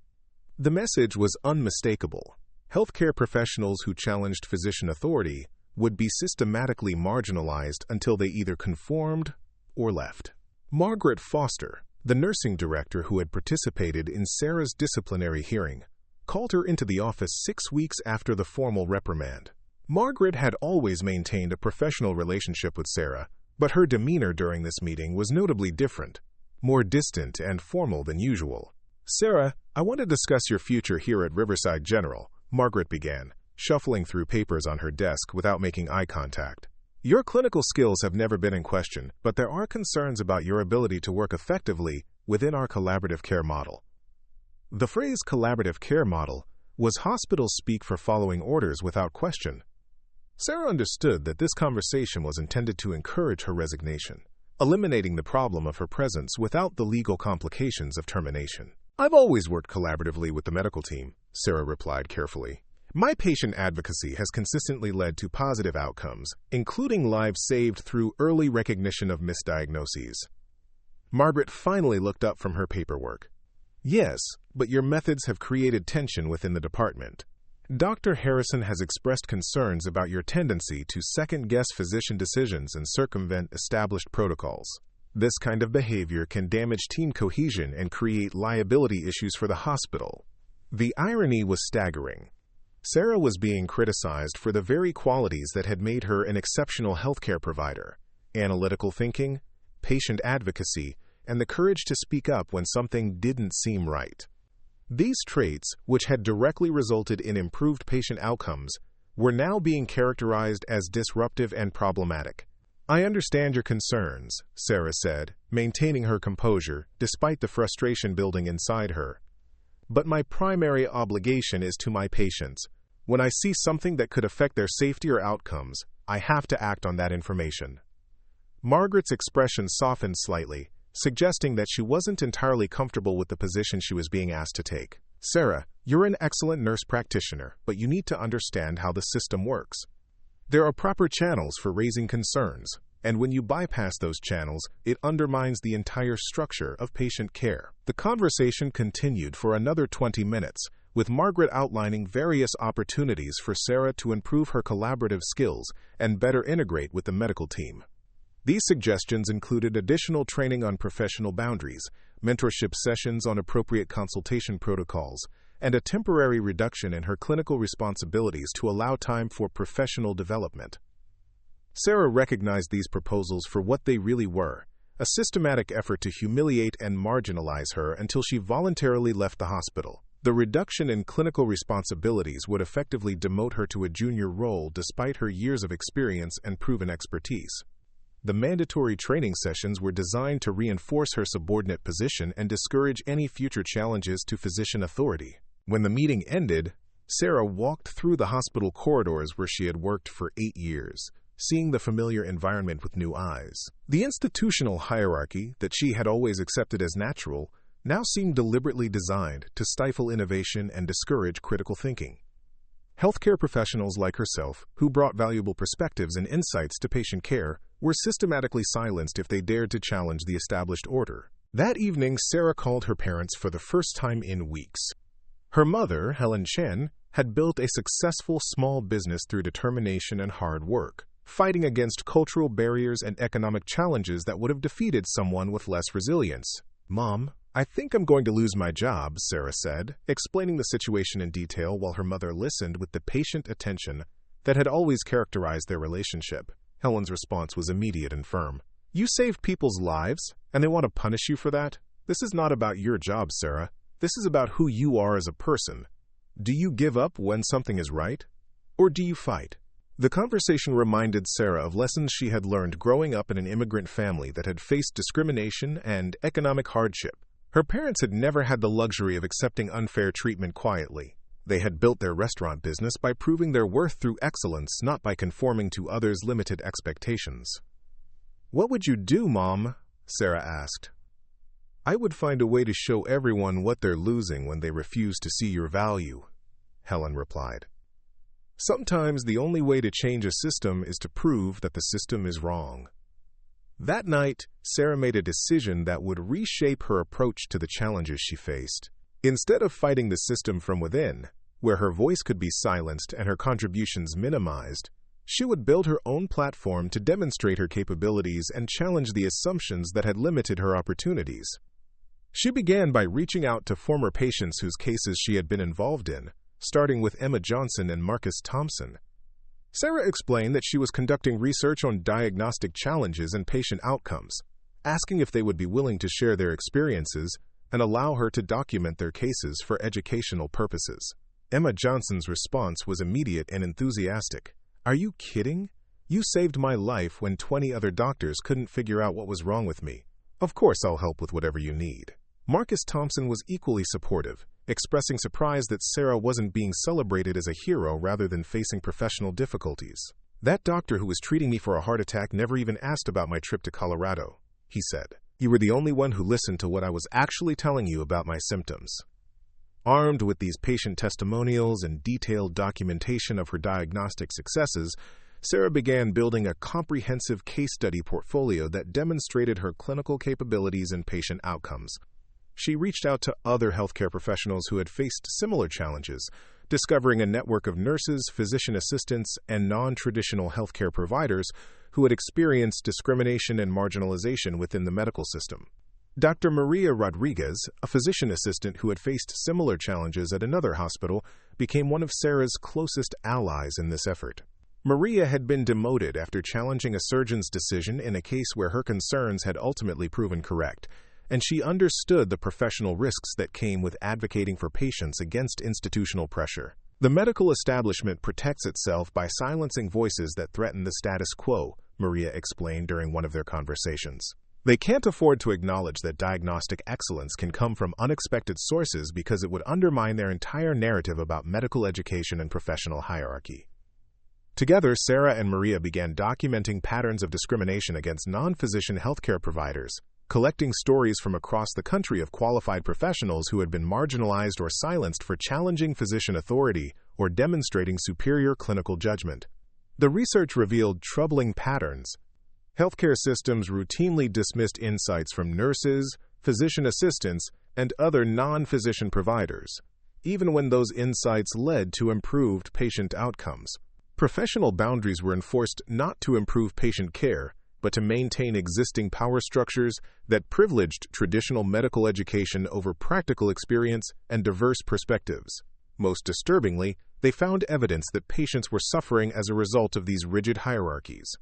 The message was unmistakable. Healthcare professionals who challenged physician authority would be systematically marginalized until they either conformed or left. Margaret Foster, the nursing director who had participated in Sarah's disciplinary hearing, called her into the office 6 weeks after the formal reprimand. Margaret had always maintained a professional relationship with Sarah, but her demeanor during this meeting was notably different, more distant and formal than usual. "Sarah, I want to discuss your future here at Riverside General," Margaret began, shuffling through papers on her desk without making eye contact. "Your clinical skills have never been in question, but there are concerns about your ability to work effectively within our collaborative care model." The phrase collaborative care model was hospital speak for following orders without question. Sarah understood that this conversation was intended to encourage her resignation, eliminating the problem of her presence without the legal complications of termination. "I've always worked collaboratively with the medical team," Sarah replied carefully. "My patient advocacy has consistently led to positive outcomes, including lives saved through early recognition of misdiagnoses." Margaret finally looked up from her paperwork. "Yes, but your methods have created tension within the department. Dr. Harrison has expressed concerns about your tendency to second-guess physician decisions and circumvent established protocols. This kind of behavior can damage team cohesion and create liability issues for the hospital." The irony was staggering. Sarah was being criticized for the very qualities that had made her an exceptional healthcare provider: analytical thinking, patient advocacy, and the courage to speak up when something didn't seem right. These traits, which had directly resulted in improved patient outcomes, were now being characterized as disruptive and problematic. "I understand your concerns," Sarah said, maintaining her composure despite the frustration building inside her. "But my primary obligation is to my patients. When I see something that could affect their safety or outcomes, I have to act on that information." Margaret's expression softened slightly, suggesting that she wasn't entirely comfortable with the position she was being asked to take. "Sarah, you're an excellent nurse practitioner, but you need to understand how the system works. There are proper channels for raising concerns, and when you bypass those channels, it undermines the entire structure of patient care." The conversation continued for another 20 minutes, with Margaret outlining various opportunities for Sarah to improve her collaborative skills and better integrate with the medical team. These suggestions included additional training on professional boundaries, mentorship sessions on appropriate consultation protocols, and a temporary reduction in her clinical responsibilities to allow time for professional development. Sarah recognized these proposals for what they really were: a systematic effort to humiliate and marginalize her until she voluntarily left the hospital. The reduction in clinical responsibilities would effectively demote her to a junior role despite her years of experience and proven expertise. The mandatory training sessions were designed to reinforce her subordinate position and discourage any future challenges to physician authority. When the meeting ended, Sarah walked through the hospital corridors where she had worked for 8 years, seeing the familiar environment with new eyes. The institutional hierarchy that she had always accepted as natural now seemed deliberately designed to stifle innovation and discourage critical thinking. Healthcare professionals like herself, who brought valuable perspectives and insights to patient care, were systematically silenced if they dared to challenge the established order. That evening, Sarah called her parents for the first time in weeks. Her mother, Chen, had built a successful small business through determination and hard work, fighting against cultural barriers and economic challenges that would have defeated someone with less resilience. "Mom, I think I'm going to lose my job," Sarah said, explaining the situation in detail while her mother listened with the patient attention that had always characterized their relationship. Helen's response was immediate and firm. "You saved people's lives, and they want to punish you for that? This is not about your job, Sarah. This is about who you are as a person. Do you give up when something is right? Or do you fight?" The conversation reminded Sarah of lessons she had learned growing up in an immigrant family that had faced discrimination and economic hardship. Her parents had never had the luxury of accepting unfair treatment quietly. They had built their restaurant business by proving their worth through excellence, not by conforming to others' limited expectations. "What would you do, Mom?" Sarah asked. "I would find a way to show everyone what they're losing when they refuse to see your value," Helen replied. "Sometimes the only way to change a system is to prove that the system is wrong." That night, Sarah made a decision that would reshape her approach to the challenges she faced. Instead of fighting the system from within, where her voice could be silenced and her contributions minimized, she would build her own platform to demonstrate her capabilities and challenge the assumptions that had limited her opportunities. She began by reaching out to former patients whose cases she had been involved in, starting with Emma Johnson and Marcus Thompson. Sarah explained that she was conducting research on diagnostic challenges and patient outcomes, asking if they would be willing to share their experiences and allow her to document their cases for educational purposes. Emma Johnson's response was immediate and enthusiastic. "Are you kidding? You saved my life when 20 other doctors couldn't figure out what was wrong with me. Of course I'll help with whatever you need." Marcus Thompson was equally supportive, expressing surprise that Sarah wasn't being celebrated as a hero rather than facing professional difficulties. "That doctor who was treating me for a heart attack never even asked about my trip to Colorado," he said. "You were the only one who listened to what I was actually telling you about my symptoms." Armed with these patient testimonials and detailed documentation of her diagnostic successes, Sarah began building a comprehensive case study portfolio that demonstrated her clinical capabilities and patient outcomes. She reached out to other healthcare professionals who had faced similar challenges, discovering a network of nurses, physician assistants, and non-traditional healthcare providers who had experienced discrimination and marginalization within the medical system. Dr. Maria Rodriguez, a physician assistant who had faced similar challenges at another hospital, became one of Sarah's closest allies in this effort. Maria had been demoted after challenging a surgeon's decision in a case where her concerns had ultimately proven correct, and she understood the professional risks that came with advocating for patients against institutional pressure. The medical establishment protects itself by silencing voices that threaten the status quo, Maria explained during one of their conversations. They can't afford to acknowledge that diagnostic excellence can come from unexpected sources because it would undermine their entire narrative about medical education and professional hierarchy. Together, Sarah and Maria began documenting patterns of discrimination against non-physician healthcare providers, collecting stories from across the country of qualified professionals who had been marginalized or silenced for challenging physician authority or demonstrating superior clinical judgment. The research revealed troubling patterns. Healthcare systems routinely dismissed insights from nurses, physician assistants, and other non-physician providers, even when those insights led to improved patient outcomes. Professional boundaries were enforced not to improve patient care, but to maintain existing power structures that privileged traditional medical education over practical experience and diverse perspectives. Most disturbingly, they found evidence that patients were suffering as a result of these rigid hierarchies.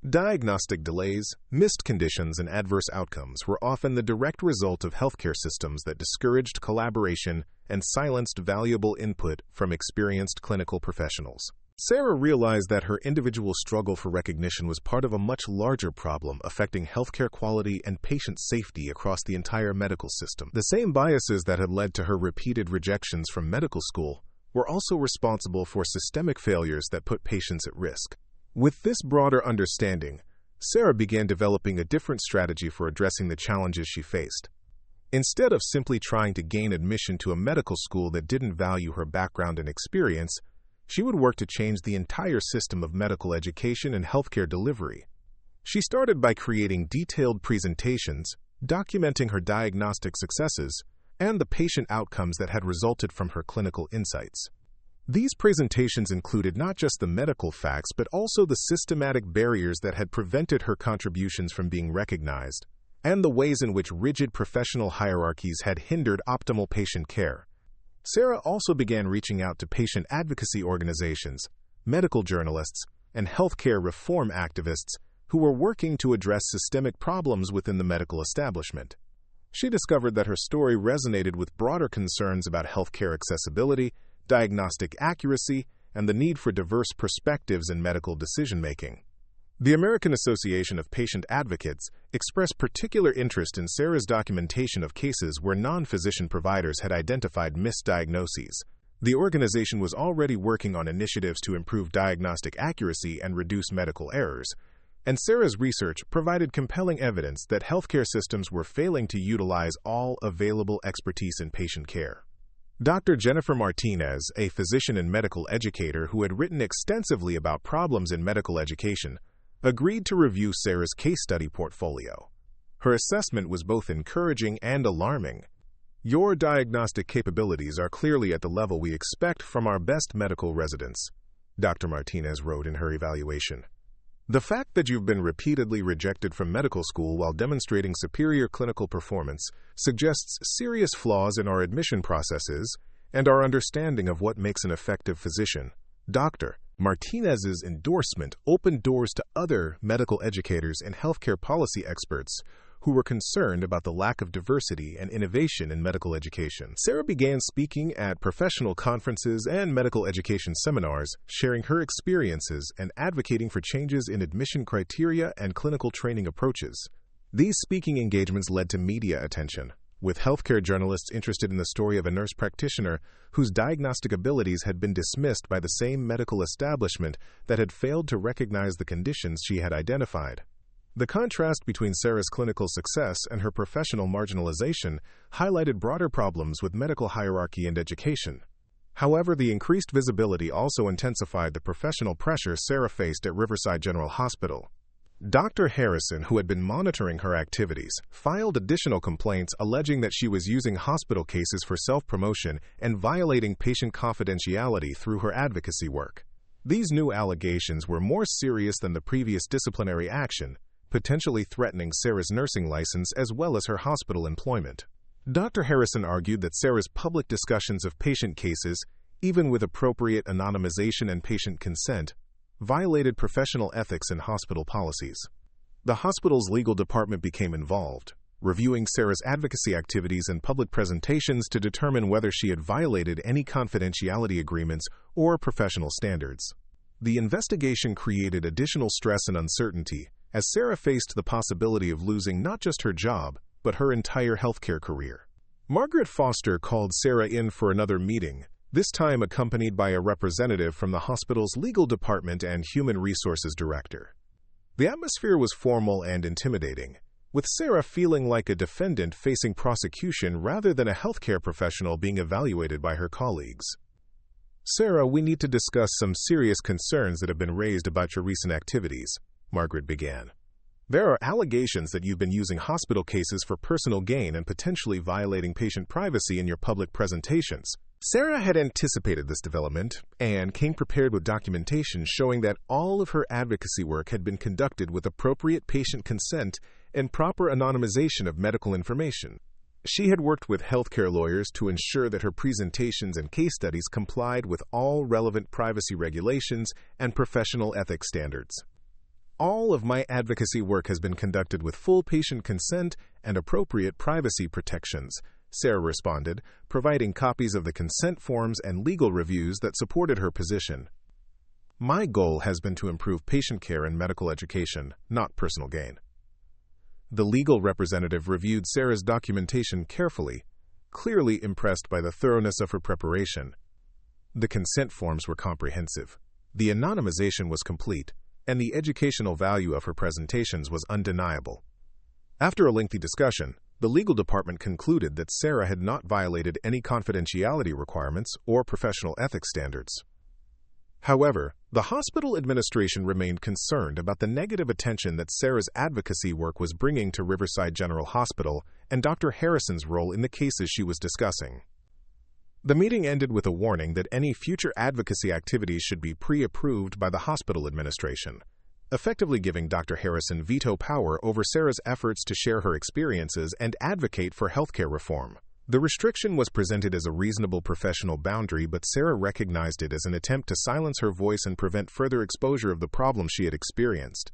Diagnostic delays, missed conditions, and adverse outcomes were often the direct result of healthcare systems that discouraged collaboration and silenced valuable input from experienced clinical professionals. Sarah realized that her individual struggle for recognition was part of a much larger problem affecting healthcare quality and patient safety across the entire medical system. The same biases that had led to her repeated rejections from medical school were also responsible for systemic failures that put patients at risk. With this broader understanding, Sarah began developing a different strategy for addressing the challenges she faced. Instead of simply trying to gain admission to a medical school that didn't value her background and experience, she would work to change the entire system of medical education and healthcare delivery. She started by creating detailed presentations, documenting her diagnostic successes, and the patient outcomes that had resulted from her clinical insights. These presentations included not just the medical facts, but also the systematic barriers that had prevented her contributions from being recognized, and the ways in which rigid professional hierarchies had hindered optimal patient care. Sarah also began reaching out to patient advocacy organizations, medical journalists, and healthcare reform activists who were working to address systemic problems within the medical establishment. She discovered that her story resonated with broader concerns about healthcare accessibility, diagnostic accuracy, and the need for diverse perspectives in medical decision-making. The American Association of Patient Advocates expressed particular interest in Sarah's documentation of cases where non-physician providers had identified misdiagnoses. The organization was already working on initiatives to improve diagnostic accuracy and reduce medical errors, and Sarah's research provided compelling evidence that healthcare systems were failing to utilize all available expertise in patient care. Dr. Jennifer Martinez, a physician and medical educator who had written extensively about problems in medical education, agreed to review Sarah's case study portfolio. Her assessment was both encouraging and alarming. "Your diagnostic capabilities are clearly at the level we expect from our best medical residents," Dr. Martinez wrote in her evaluation. "The fact that you've been repeatedly rejected from medical school while demonstrating superior clinical performance suggests serious flaws in our admission processes and our understanding of what makes an effective physician." Dr. Martinez's endorsement opened doors to other medical educators and healthcare policy experts who were concerned about the lack of diversity and innovation in medical education. Sarah began speaking at professional conferences and medical education seminars, sharing her experiences and advocating for changes in admission criteria and clinical training approaches. These speaking engagements led to media attention, with healthcare journalists interested in the story of a nurse practitioner whose diagnostic abilities had been dismissed by the same medical establishment that had failed to recognize the conditions she had identified. The contrast between Sarah's clinical success and her professional marginalization highlighted broader problems with medical hierarchy and education. However, the increased visibility also intensified the professional pressure Sarah faced at Riverside General Hospital. Dr. Harrison, who had been monitoring her activities, filed additional complaints alleging that she was using hospital cases for self-promotion and violating patient confidentiality through her advocacy work. These new allegations were more serious than the previous disciplinary action, potentially threatening Sarah's nursing license as well as her hospital employment. Dr. Harrison argued that Sarah's public discussions of patient cases, even with appropriate anonymization and patient consent, violated professional ethics and hospital policies. The hospital's legal department became involved, reviewing Sarah's advocacy activities and public presentations to determine whether she had violated any confidentiality agreements or professional standards. The investigation created additional stress and uncertainty, as Sarah faced the possibility of losing not just her job, but her entire healthcare career. Margaret Foster called Sarah in for another meeting, this time accompanied by a representative from the hospital's legal department and human resources director. The atmosphere was formal and intimidating, with Sarah feeling like a defendant facing prosecution rather than a healthcare professional being evaluated by her colleagues. "Sarah, we need to discuss some serious concerns that have been raised about your recent activities," Margaret began. "There are allegations that you've been using hospital cases for personal gain and potentially violating patient privacy in your public presentations." Sarah had anticipated this development and came prepared with documentation showing that all of her advocacy work had been conducted with appropriate patient consent and proper anonymization of medical information. She had worked with healthcare lawyers to ensure that her presentations and case studies complied with all relevant privacy regulations and professional ethics standards. "All of my advocacy work has been conducted with full patient consent and appropriate privacy protections," Sarah responded, providing copies of the consent forms and legal reviews that supported her position. "My goal has been to improve patient care and medical education, not personal gain." The legal representative reviewed Sarah's documentation carefully, clearly impressed by the thoroughness of her preparation. The consent forms were comprehensive, the anonymization was complete, and the educational value of her presentations was undeniable. After a lengthy discussion, the legal department concluded that Sarah had not violated any confidentiality requirements or professional ethics standards. However, the hospital administration remained concerned about the negative attention that Sarah's advocacy work was bringing to Riverside General Hospital and Dr. Harrison's role in the cases she was discussing. The meeting ended with a warning that any future advocacy activities should be pre-approved by the hospital administration, effectively giving Dr. Harrison veto power over Sarah's efforts to share her experiences and advocate for healthcare reform. The restriction was presented as a reasonable professional boundary, but Sarah recognized it as an attempt to silence her voice and prevent further exposure of the problems she had experienced.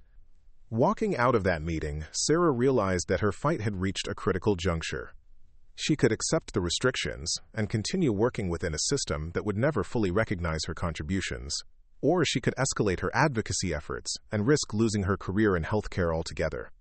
Walking out of that meeting, Sarah realized that her fight had reached a critical juncture. She could accept the restrictions and continue working within a system that would never fully recognize her contributions, or she could escalate her advocacy efforts and risk losing her career in healthcare altogether.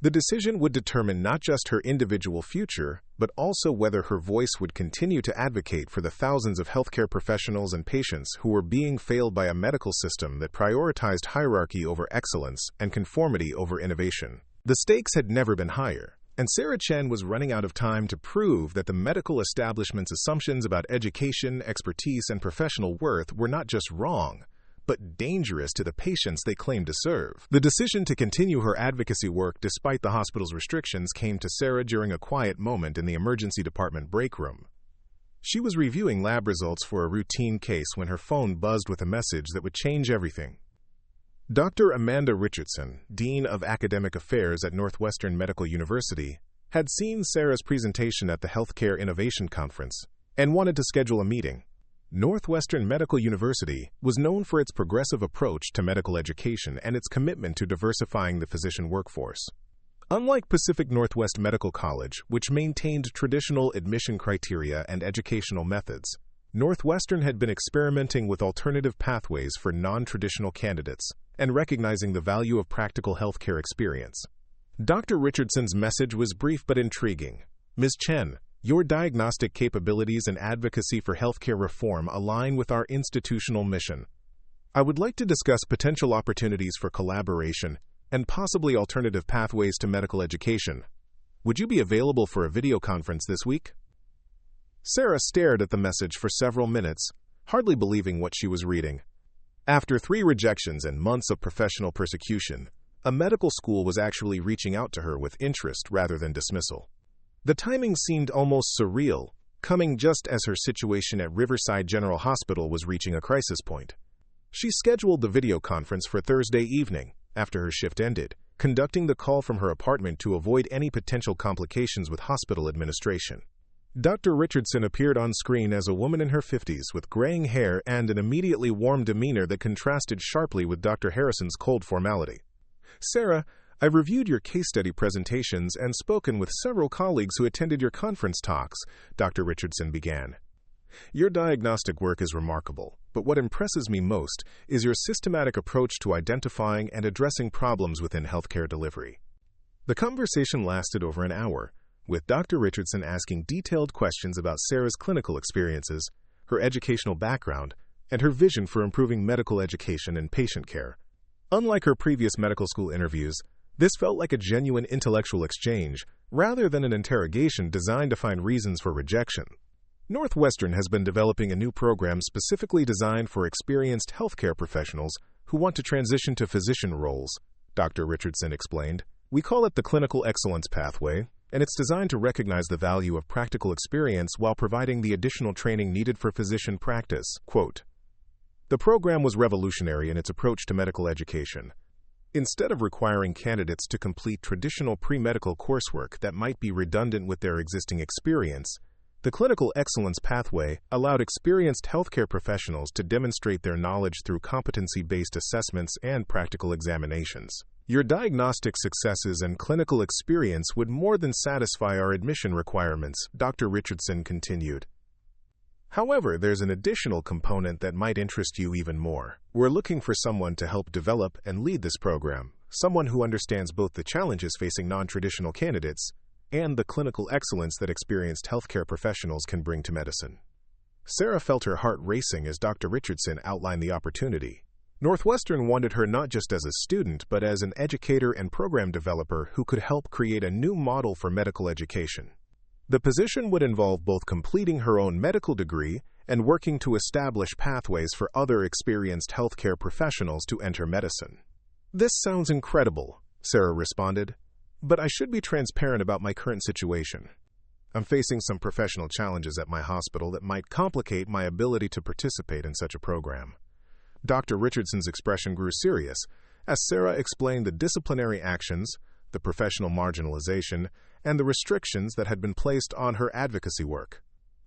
The decision would determine not just her individual future, but also whether her voice would continue to advocate for the thousands of healthcare professionals and patients who were being failed by a medical system that prioritized hierarchy over excellence and conformity over innovation. The stakes had never been higher, and Sarah Chen was running out of time to prove that the medical establishment's assumptions about education, expertise, and professional worth were not just wrong, but dangerous to the patients they claimed to serve. The decision to continue her advocacy work despite the hospital's restrictions came to Sarah during a quiet moment in the emergency department break room. She was reviewing lab results for a routine case when her phone buzzed with a message that would change everything. Dr. Amanda Richardson, Dean of Academic Affairs at Northwestern Medical University, had seen Sarah's presentation at the Healthcare Innovation Conference and wanted to schedule a meeting. Northwestern Medical University was known for its progressive approach to medical education and its commitment to diversifying the physician workforce. Unlike Pacific Northwest Medical College, which maintained traditional admission criteria and educational methods, Northwestern had been experimenting with alternative pathways for non-traditional candidates and recognizing the value of practical healthcare experience. Dr. Richardson's message was brief but intriguing. Ms. Chen, your diagnostic capabilities and advocacy for healthcare reform align with our institutional mission. I would like to discuss potential opportunities for collaboration and possibly alternative pathways to medical education. Would you be available for a video conference this week? Sarah stared at the message for several minutes, hardly believing what she was reading. After 3 rejections and months of professional persecution, a medical school was actually reaching out to her with interest rather than dismissal. The timing seemed almost surreal, coming just as her situation at Riverside General Hospital was reaching a crisis point. She scheduled the video conference for Thursday evening, after her shift ended, conducting the call from her apartment to avoid any potential complications with hospital administration. Dr. Richardson appeared on screen as a woman in her 50s with graying hair and an immediately warm demeanor that contrasted sharply with Dr. Harrison's cold formality. Sarah, I've reviewed your case study presentations and spoken with several colleagues who attended your conference talks, Dr. Richardson began. Your diagnostic work is remarkable, but what impresses me most is your systematic approach to identifying and addressing problems within healthcare delivery. The conversation lasted over an hour, with Dr. Richardson asking detailed questions about Sarah's clinical experiences, her educational background, and her vision for improving medical education and patient care. Unlike her previous medical school interviews, this felt like a genuine intellectual exchange, rather than an interrogation designed to find reasons for rejection. Northwestern has been developing a new program specifically designed for experienced healthcare professionals who want to transition to physician roles, Dr. Richardson explained. We call it the Clinical Excellence Pathway, and it's designed to recognize the value of practical experience while providing the additional training needed for physician practice. Quote, the program was revolutionary in its approach to medical education. Instead of requiring candidates to complete traditional pre-medical coursework that might be redundant with their existing experience, the Clinical Excellence Pathway allowed experienced healthcare professionals to demonstrate their knowledge through competency-based assessments and practical examinations. Your diagnostic successes and clinical experience would more than satisfy our admission requirements, Dr. Richardson continued. However, there's an additional component that might interest you even more. We're looking for someone to help develop and lead this program, someone who understands both the challenges facing non-traditional candidates and the clinical excellence that experienced healthcare professionals can bring to medicine. Sarah felt her heart racing as Dr. Richardson outlined the opportunity. Northwestern wanted her not just as a student, but as an educator and program developer who could help create a new model for medical education. The position would involve both completing her own medical degree and working to establish pathways for other experienced healthcare professionals to enter medicine. This sounds incredible, Sarah responded, but I should be transparent about my current situation. I'm facing some professional challenges at my hospital that might complicate my ability to participate in such a program. Dr. Richardson's expression grew serious as Sarah explained the disciplinary actions, the professional marginalization, and the restrictions that had been placed on her advocacy work.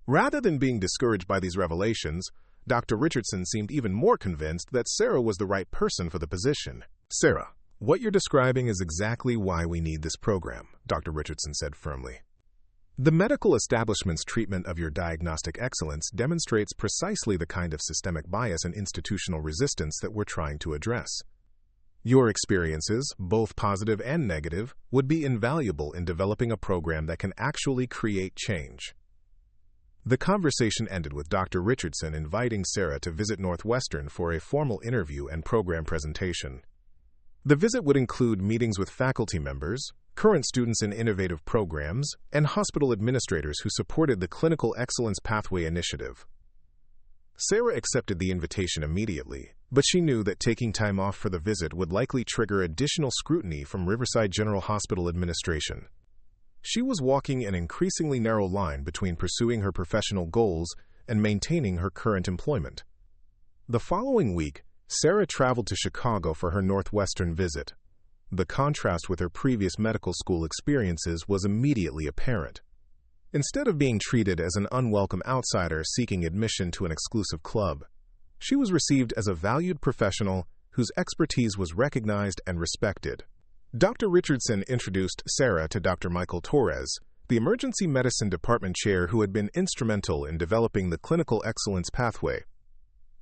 Rather than being discouraged by these revelations, Dr. Richardson seemed even more convinced that Sarah was the right person for the position. Sarah, what you're describing is exactly why we need this program, Dr. Richardson said firmly. The medical establishment's treatment of your diagnostic excellence demonstrates precisely the kind of systemic bias and institutional resistance that we're trying to address. Your experiences, both positive and negative, would be invaluable in developing a program that can actually create change. The conversation ended with Dr. Richardson inviting Sarah to visit Northwestern for a formal interview and program presentation. The visit would include meetings with faculty members, current students in innovative programs, and hospital administrators who supported the Clinical Excellence Pathway initiative. Sarah accepted the invitation immediately, but she knew that taking time off for the visit would likely trigger additional scrutiny from Riverside General Hospital administration. She was walking an increasingly narrow line between pursuing her professional goals and maintaining her current employment. The following week, Sarah traveled to Chicago for her Northwestern visit. The contrast with her previous medical school experiences was immediately apparent. Instead of being treated as an unwelcome outsider seeking admission to an exclusive club, she was received as a valued professional whose expertise was recognized and respected. Dr. Richardson introduced Sarah to Dr. Michael Torres, the emergency medicine department chair who had been instrumental in developing the Clinical Excellence Pathway.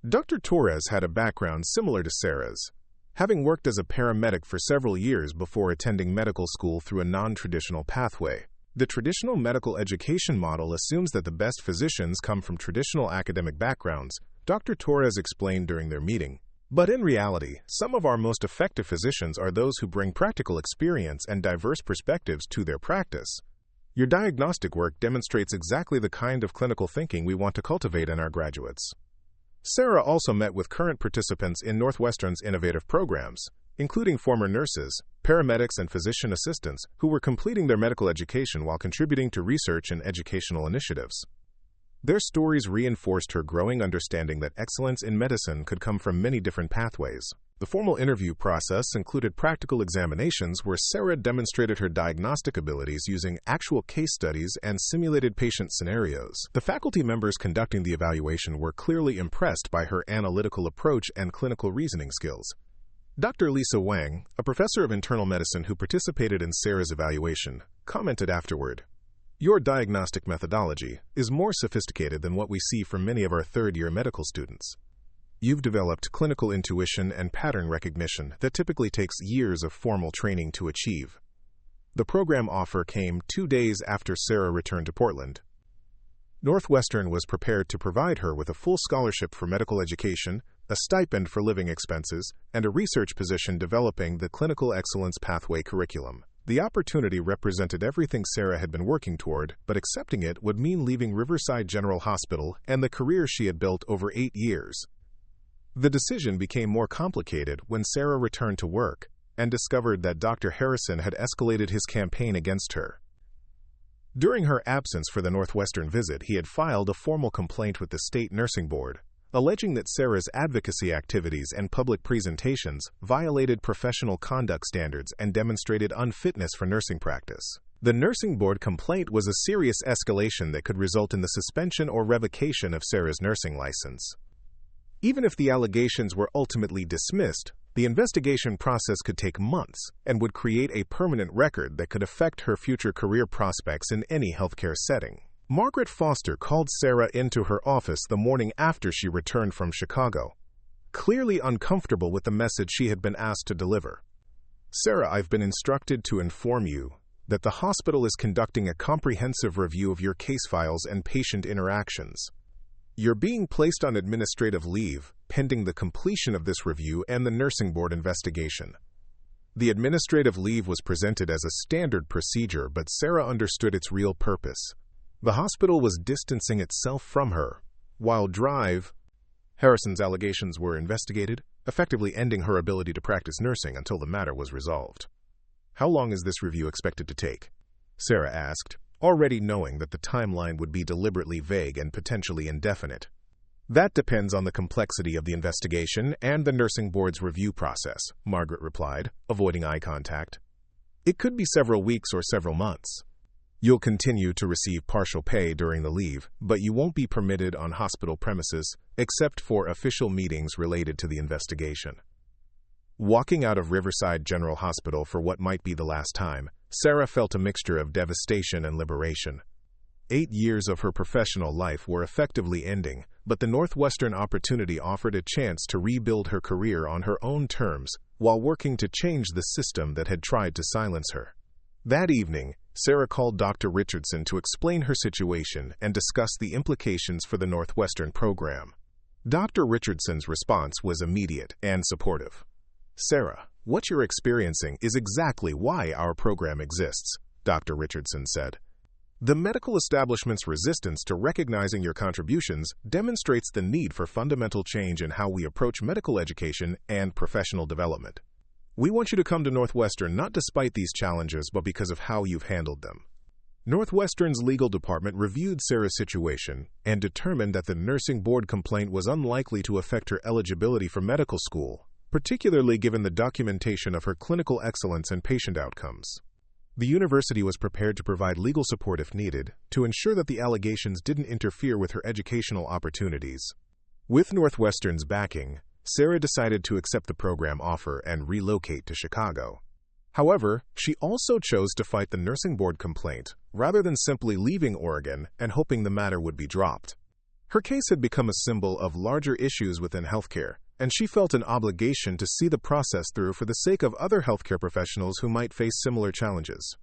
Dr. Torres had a background similar to Sarah's, having worked as a paramedic for several years before attending medical school through a non-traditional pathway. The traditional medical education model assumes that the best physicians come from traditional academic backgrounds, Dr. Torres explained during their meeting. But in reality, some of our most effective physicians are those who bring practical experience and diverse perspectives to their practice. Your diagnostic work demonstrates exactly the kind of clinical thinking we want to cultivate in our graduates. Sarah also met with current participants in Northwestern's innovative programs, including former nurses, paramedics, and physician assistants who were completing their medical education while contributing to research and educational initiatives. Their stories reinforced her growing understanding that excellence in medicine could come from many different pathways. The formal interview process included practical examinations where Sarah demonstrated her diagnostic abilities using actual case studies and simulated patient scenarios. The faculty members conducting the evaluation were clearly impressed by her analytical approach and clinical reasoning skills. Dr. Lisa Wang, a professor of internal medicine who participated in Sarah's evaluation, commented afterward, "Your diagnostic methodology is more sophisticated than what we see from many of our third-year medical students. You've developed clinical intuition and pattern recognition that typically takes years of formal training to achieve." The program offer came 2 days after Sarah returned to Portland. Northwestern was prepared to provide her with a full scholarship for medical education, a stipend for living expenses, and a research position developing the Clinical Excellence Pathway curriculum. The opportunity represented everything Sarah had been working toward, but accepting it would mean leaving Riverside General Hospital and the career she had built over 8 years. The decision became more complicated when Sarah returned to work and discovered that Dr. Harrison had escalated his campaign against her. During her absence for the Northwestern visit, he had filed a formal complaint with the state nursing board, alleging that Sarah's advocacy activities and public presentations violated professional conduct standards and demonstrated unfitness for nursing practice. The nursing board complaint was a serious escalation that could result in the suspension or revocation of Sarah's nursing license. Even if the allegations were ultimately dismissed, the investigation process could take months and would create a permanent record that could affect her future career prospects in any healthcare setting. Margaret Foster called Sarah into her office the morning after she returned from Chicago, clearly uncomfortable with the message she had been asked to deliver. "Sarah, I've been instructed to inform you that the hospital is conducting a comprehensive review of your case files and patient interactions. You're being placed on administrative leave pending the completion of this review and the nursing board investigation." The administrative leave was presented as a standard procedure, but Sarah understood its real purpose. The hospital was distancing itself from her, while Harrison's allegations were investigated, effectively ending her ability to practice nursing until the matter was resolved. "How long is this review expected to take?" Sarah asked, already knowing that the timeline would be deliberately vague and potentially indefinite. "That depends on the complexity of the investigation and the nursing board's review process," Margaret replied, avoiding eye contact. "It could be several weeks or several months. You'll continue to receive partial pay during the leave, but you won't be permitted on hospital premises except for official meetings related to the investigation." Walking out of Riverside General Hospital for what might be the last time, Sarah felt a mixture of devastation and liberation. 8 years of her professional life were effectively ending, but the Northwestern opportunity offered a chance to rebuild her career on her own terms while working to change the system that had tried to silence her. That evening, Sarah called Dr. Richardson to explain her situation and discuss the implications for the Northwestern program. Dr. Richardson's response was immediate and supportive. "Sarah, what you're experiencing is exactly why our program exists," Dr. Richardson said. "The medical establishment's resistance to recognizing your contributions demonstrates the need for fundamental change in how we approach medical education and professional development. We want you to come to Northwestern not despite these challenges, but because of how you've handled them." Northwestern's legal department reviewed Sarah's situation and determined that the nursing board complaint was unlikely to affect her eligibility for medical school, particularly given the documentation of her clinical excellence and patient outcomes. The university was prepared to provide legal support if needed to ensure that the allegations didn't interfere with her educational opportunities. With Northwestern's backing, Sarah decided to accept the program offer and relocate to Chicago. However, she also chose to fight the nursing board complaint rather than simply leaving Oregon and hoping the matter would be dropped. Her case had become a symbol of larger issues within healthcare, and she felt an obligation to see the process through for the sake of other healthcare professionals who might face similar challenges.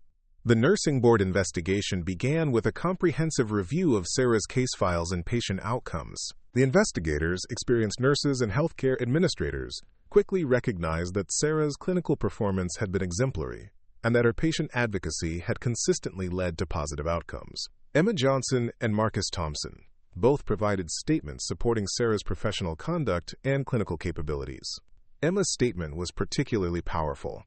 The nursing board investigation began with a comprehensive review of Sarah's case files and patient outcomes. The investigators, experienced nurses and healthcare administrators, quickly recognized that Sarah's clinical performance had been exemplary, and that her patient advocacy had consistently led to positive outcomes. Emma Johnson and Marcus Thompson both provided statements supporting Sarah's professional conduct and clinical capabilities. Emma's statement was particularly powerful.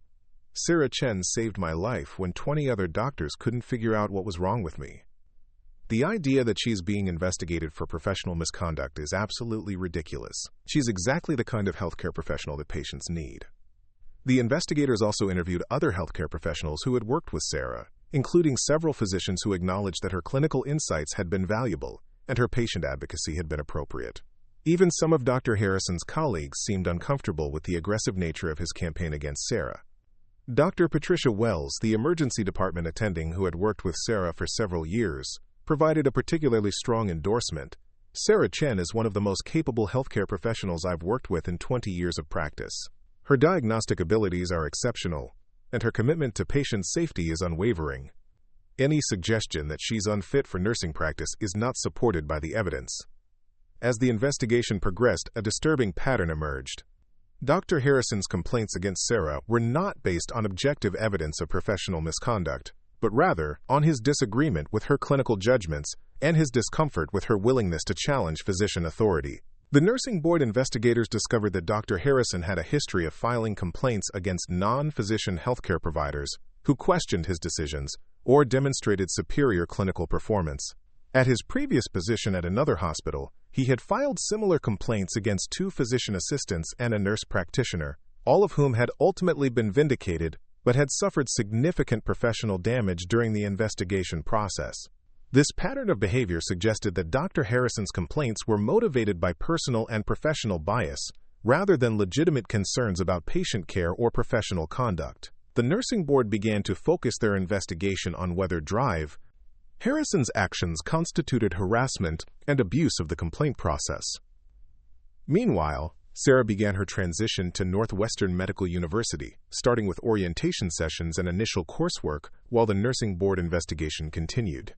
"Sarah Chen saved my life when 20 other doctors couldn't figure out what was wrong with me." The idea that she's being investigated for professional misconduct is absolutely ridiculous. She's exactly the kind of healthcare professional that patients need. The investigators also interviewed other healthcare professionals who had worked with Sarah, including several physicians who acknowledged that her clinical insights had been valuable and her patient advocacy had been appropriate. Even some of Dr. Harrison's colleagues seemed uncomfortable with the aggressive nature of his campaign against Sarah. Dr. Patricia Wells, the emergency department attending who had worked with Sarah for several years, provided a particularly strong endorsement. "Sarah Chen is one of the most capable healthcare professionals I've worked with in 20 years of practice. Her diagnostic abilities are exceptional, and her commitment to patient safety is unwavering. Any suggestion that she's unfit for nursing practice is not supported by the evidence." As the investigation progressed, a disturbing pattern emerged. Dr. Harrison's complaints against Sarah were not based on objective evidence of professional misconduct, but rather on his disagreement with her clinical judgments and his discomfort with her willingness to challenge physician authority. The nursing board investigators discovered that Dr. Harrison had a history of filing complaints against non-physician healthcare providers who questioned his decisions or demonstrated superior clinical performance. At his previous position at another hospital, he had filed similar complaints against 2 physician assistants and a nurse practitioner, all of whom had ultimately been vindicated but had suffered significant professional damage during the investigation process. This pattern of behavior suggested that Dr. Harrison's complaints were motivated by personal and professional bias, rather than legitimate concerns about patient care or professional conduct. The nursing board began to focus their investigation on whether Harrison's actions constituted harassment and abuse of the complaint process. Meanwhile, Sarah began her transition to Northwestern Medical University, starting with orientation sessions and initial coursework while the nursing board investigation continued.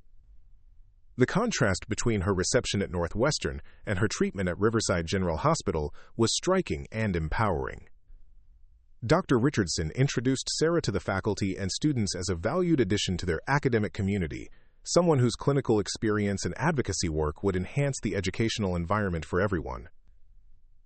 The contrast between her reception at Northwestern and her treatment at Riverside General Hospital was striking and empowering. Dr. Richardson introduced Sarah to the faculty and students as a valued addition to their academic community, someone whose clinical experience and advocacy work would enhance the educational environment for everyone.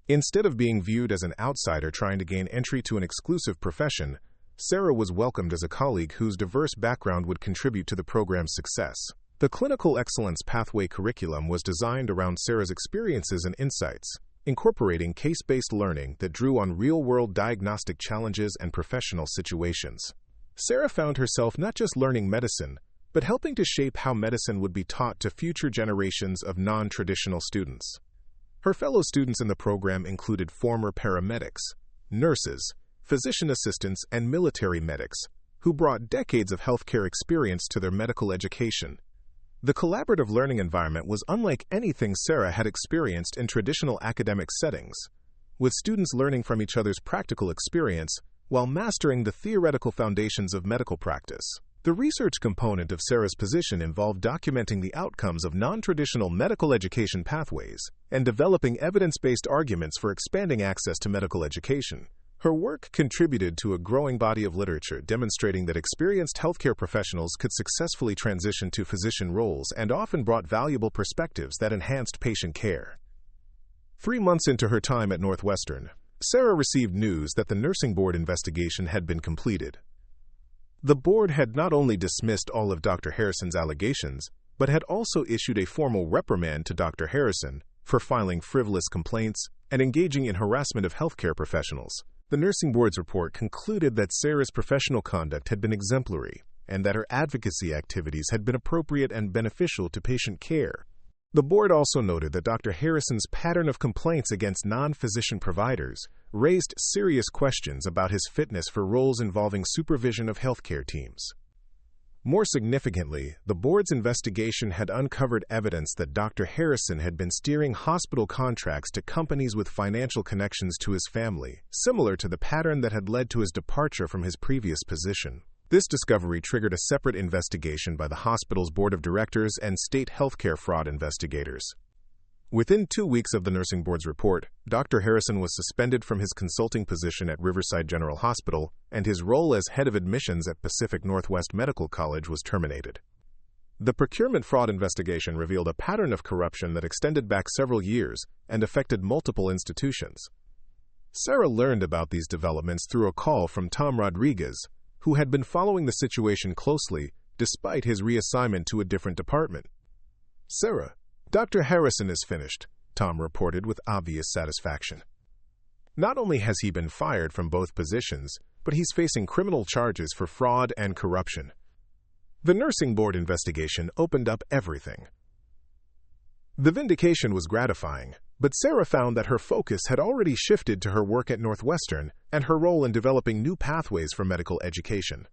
Instead of being viewed as an outsider trying to gain entry to an exclusive profession, Sarah was welcomed as a colleague whose diverse background would contribute to the program's success. The Clinical Excellence Pathway curriculum was designed around Sarah's experiences and insights, incorporating case-based learning that drew on real-world diagnostic challenges and professional situations. Sarah found herself not just learning medicine, but helping to shape how medicine would be taught to future generations of non-traditional students. Her fellow students in the program included former paramedics, nurses, physician assistants, and military medics, who brought decades of healthcare experience to their medical education. The collaborative learning environment was unlike anything Sarah had experienced in traditional academic settings, with students learning from each other's practical experience while mastering the theoretical foundations of medical practice. The research component of Sarah's position involved documenting the outcomes of non-traditional medical education pathways and developing evidence-based arguments for expanding access to medical education. Her work contributed to a growing body of literature demonstrating that experienced healthcare professionals could successfully transition to physician roles and often brought valuable perspectives that enhanced patient care. 3 months into her time at Northwestern, Sarah received news that the nursing board investigation had been completed. The board had not only dismissed all of Dr. Harrison's allegations, but had also issued a formal reprimand to Dr. Harrison for filing frivolous complaints and engaging in harassment of healthcare professionals. The nursing board's report concluded that Sarah's professional conduct had been exemplary and that her advocacy activities had been appropriate and beneficial to patient care. The board also noted that Dr. Harrison's pattern of complaints against non-physician providers raised serious questions about his fitness for roles involving supervision of healthcare teams. More significantly, the board's investigation had uncovered evidence that Dr. Harrison had been steering hospital contracts to companies with financial connections to his family, similar to the pattern that had led to his departure from his previous position. This discovery triggered a separate investigation by the hospital's board of directors and state healthcare fraud investigators. Within 2 weeks of the nursing board's report, Dr. Harrison was suspended from his consulting position at Riverside General Hospital, and his role as head of admissions at Pacific Northwest Medical College was terminated. The procurement fraud investigation revealed a pattern of corruption that extended back several years and affected multiple institutions. Sarah learned about these developments through a call from Tom Rodriguez, who had been following the situation closely despite his reassignment to a different department. "Sarah, Dr. Harrison is finished," Tom reported with obvious satisfaction. Not only has he been fired from both positions, but he's facing criminal charges for fraud and corruption. The nursing board investigation opened up everything. The vindication was gratifying, but Sarah found that her focus had already shifted to her work at Northwestern and her role in developing new pathways for medical education.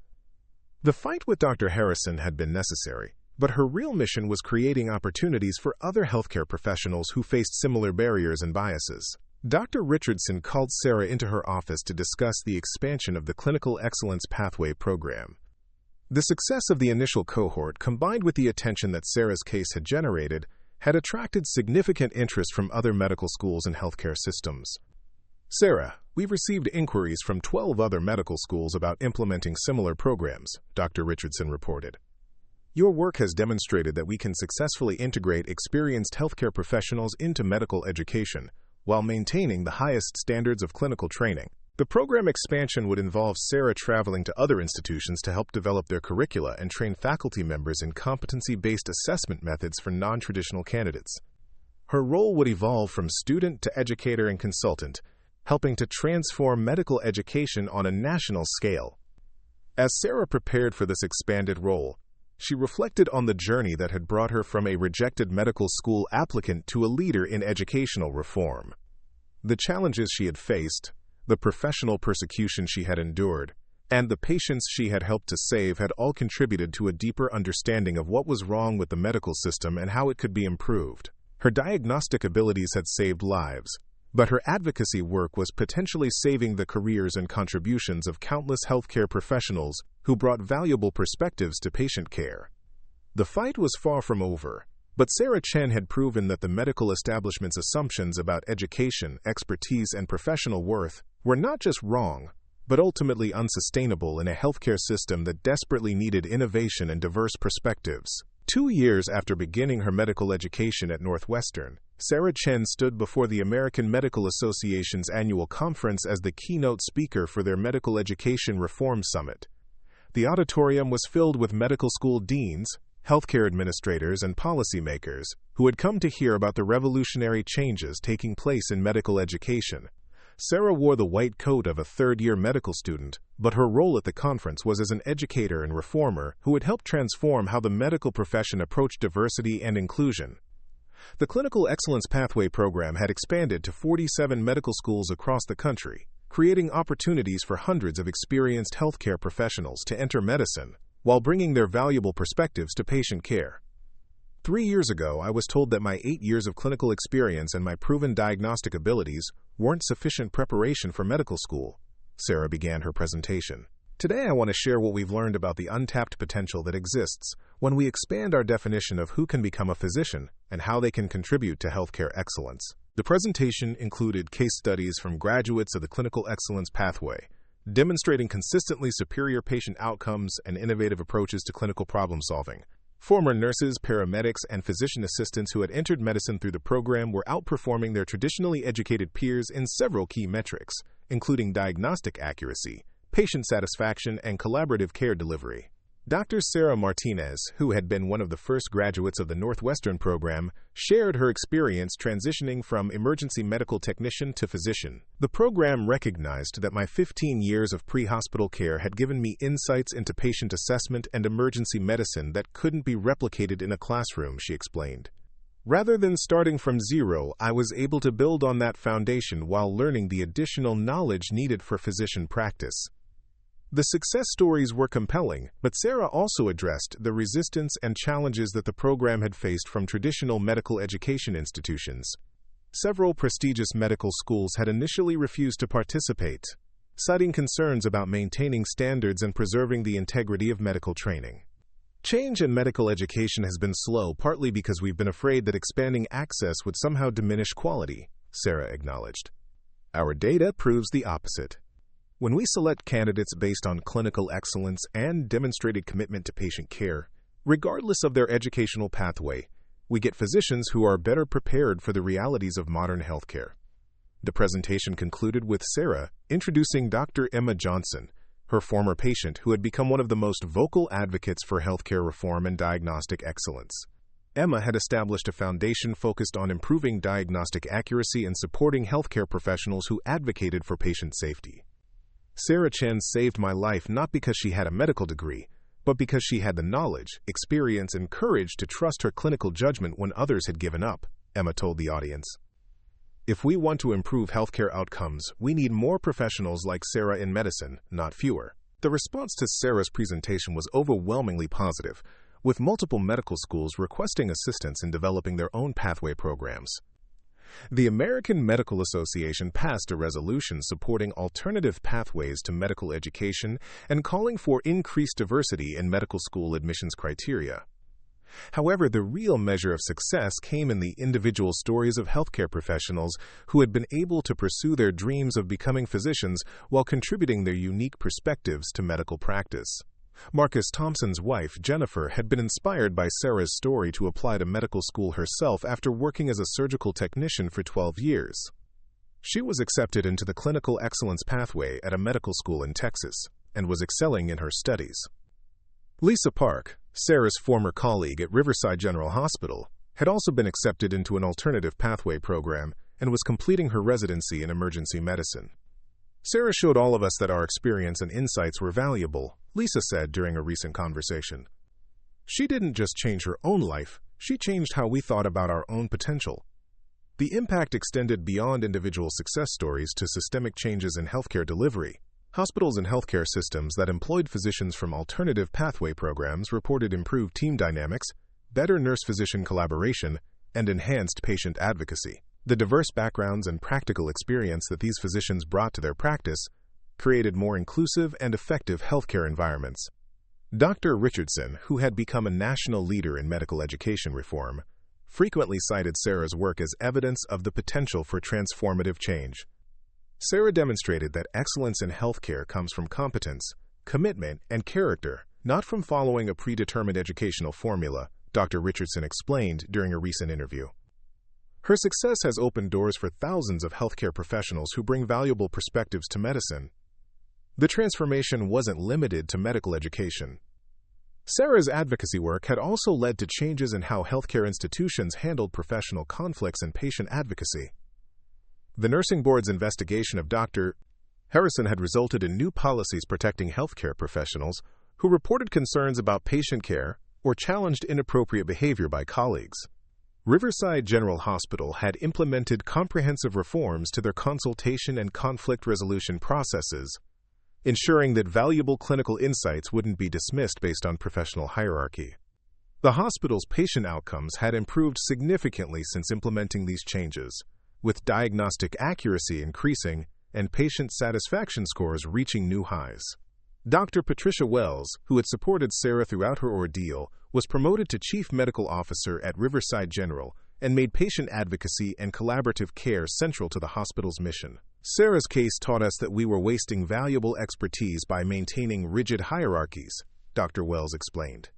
The fight with Dr. Harrison had been necessary, but her real mission was creating opportunities for other healthcare professionals who faced similar barriers and biases. Dr. Richardson called Sarah into her office to discuss the expansion of the Clinical Excellence Pathway program. The success of the initial cohort, combined with the attention that Sarah's case had generated, had attracted significant interest from other medical schools and healthcare systems. "Sarah, we've received inquiries from 12 other medical schools about implementing similar programs," Dr. Richardson reported. "Your work has demonstrated that we can successfully integrate experienced healthcare professionals into medical education while maintaining the highest standards of clinical training." The program expansion would involve Sarah traveling to other institutions to help develop their curricula and train faculty members in competency-based assessment methods for non-traditional candidates. Her role would evolve from student to educator and consultant, helping to transform medical education on a national scale. As Sarah prepared for this expanded role, she reflected on the journey that had brought her from a rejected medical school applicant to a leader in educational reform. The challenges she had faced, the professional persecution she had endured, and the patients she had helped to save had all contributed to a deeper understanding of what was wrong with the medical system and how it could be improved. Her diagnostic abilities had saved lives, but her advocacy work was potentially saving the careers and contributions of countless healthcare professionals who brought valuable perspectives to patient care. The fight was far from over, but Sarah Chen had proven that the medical establishment's assumptions about education, expertise, and professional worth were not just wrong, but ultimately unsustainable in a healthcare system that desperately needed innovation and diverse perspectives. 2 years after beginning her medical education at Northwestern, Sarah Chen stood before the American Medical Association's annual conference as the keynote speaker for their Medical Education Reform Summit. The auditorium was filled with medical school deans, healthcare administrators, and policymakers who had come to hear about the revolutionary changes taking place in medical education. Sarah wore the white coat of a third-year medical student, but her role at the conference was as an educator and reformer who would help transform how the medical profession approached diversity and inclusion. The Clinical Excellence Pathway program had expanded to 47 medical schools across the country, creating opportunities for hundreds of experienced healthcare professionals to enter medicine while bringing their valuable perspectives to patient care. 3 years ago, I was told that my 8 years of clinical experience and my proven diagnostic abilities weren't sufficient preparation for medical school. Sarah began her presentation. Today, I want to share what we've learned about the untapped potential that exists when we expand our definition of who can become a physician and how they can contribute to healthcare excellence. The presentation included case studies from graduates of the Clinical Excellence Pathway, demonstrating consistently superior patient outcomes and innovative approaches to clinical problem solving. Former nurses, paramedics, and physician assistants who had entered medicine through the program were outperforming their traditionally educated peers in several key metrics, including diagnostic accuracy, patient satisfaction, and collaborative care delivery. Dr. Sarah Martinez, who had been one of the first graduates of the Northwestern program, shared her experience transitioning from emergency medical technician to physician. The program recognized that my 15 years of pre-hospital care had given me insights into patient assessment and emergency medicine that couldn't be replicated in a classroom, she explained. Rather than starting from zero, I was able to build on that foundation while learning the additional knowledge needed for physician practice. The success stories were compelling, but Sarah also addressed the resistance and challenges that the program had faced from traditional medical education institutions. Several prestigious medical schools had initially refused to participate, citing concerns about maintaining standards and preserving the integrity of medical training. Change in medical education has been slow, partly because we've been afraid that expanding access would somehow diminish quality, Sarah acknowledged. Our data proves the opposite. When we select candidates based on clinical excellence and demonstrated commitment to patient care, regardless of their educational pathway, we get physicians who are better prepared for the realities of modern healthcare. The presentation concluded with Sarah introducing Dr. Emma Johnson, her former patient who had become one of the most vocal advocates for healthcare reform and diagnostic excellence. Emma had established a foundation focused on improving diagnostic accuracy and supporting healthcare professionals who advocated for patient safety. Sarah Chen saved my life not because she had a medical degree, but because she had the knowledge, experience, and courage to trust her clinical judgment when others had given up, Emma told the audience. If we want to improve healthcare outcomes, we need more professionals like Sarah in medicine, not fewer. The response to Sarah's presentation was overwhelmingly positive, with multiple medical schools requesting assistance in developing their own pathway programs. The American Medical Association passed a resolution supporting alternative pathways to medical education and calling for increased diversity in medical school admissions criteria. However, the real measure of success came in the individual stories of healthcare professionals who had been able to pursue their dreams of becoming physicians while contributing their unique perspectives to medical practice. Marcus Thompson's wife, Jennifer, had been inspired by Sarah's story to apply to medical school herself after working as a surgical technician for 12 years. She was accepted into the Clinical Excellence Pathway at a medical school in Texas and was excelling in her studies. Lisa Park, Sarah's former colleague at Riverside General Hospital, had also been accepted into an alternative pathway program and was completing her residency in emergency medicine. Sarah showed all of us that our experience and insights were valuable, Lisa said during a recent conversation. She didn't just change her own life, she changed how we thought about our own potential. The impact extended beyond individual success stories to systemic changes in healthcare delivery. Hospitals and healthcare systems that employed physicians from alternative pathway programs reported improved team dynamics, better nurse-physician collaboration, and enhanced patient advocacy. The diverse backgrounds and practical experience that these physicians brought to their practice created more inclusive and effective healthcare environments. Dr. Richardson, who had become a national leader in medical education reform, frequently cited Sarah's work as evidence of the potential for transformative change. Sarah demonstrated that excellence in healthcare comes from competence, commitment, and character, not from following a predetermined educational formula, Dr. Richardson explained during a recent interview. Her success has opened doors for thousands of healthcare professionals who bring valuable perspectives to medicine. The transformation wasn't limited to medical education. Sarah's advocacy work had also led to changes in how healthcare institutions handled professional conflicts and patient advocacy. The nursing board's investigation of Dr. Harrison had resulted in new policies protecting healthcare professionals who reported concerns about patient care or challenged inappropriate behavior by colleagues. Riverside General Hospital had implemented comprehensive reforms to their consultation and conflict resolution processes, ensuring that valuable clinical insights wouldn't be dismissed based on professional hierarchy. The hospital's patient outcomes had improved significantly since implementing these changes, with diagnostic accuracy increasing and patient satisfaction scores reaching new highs. Dr. Patricia Wells, who had supported Sarah throughout her ordeal, was promoted to Chief Medical Officer at Riverside General and made patient advocacy and collaborative care central to the hospital's mission. Sarah's case taught us that we were wasting valuable expertise by maintaining rigid hierarchies, Dr. Wells explained.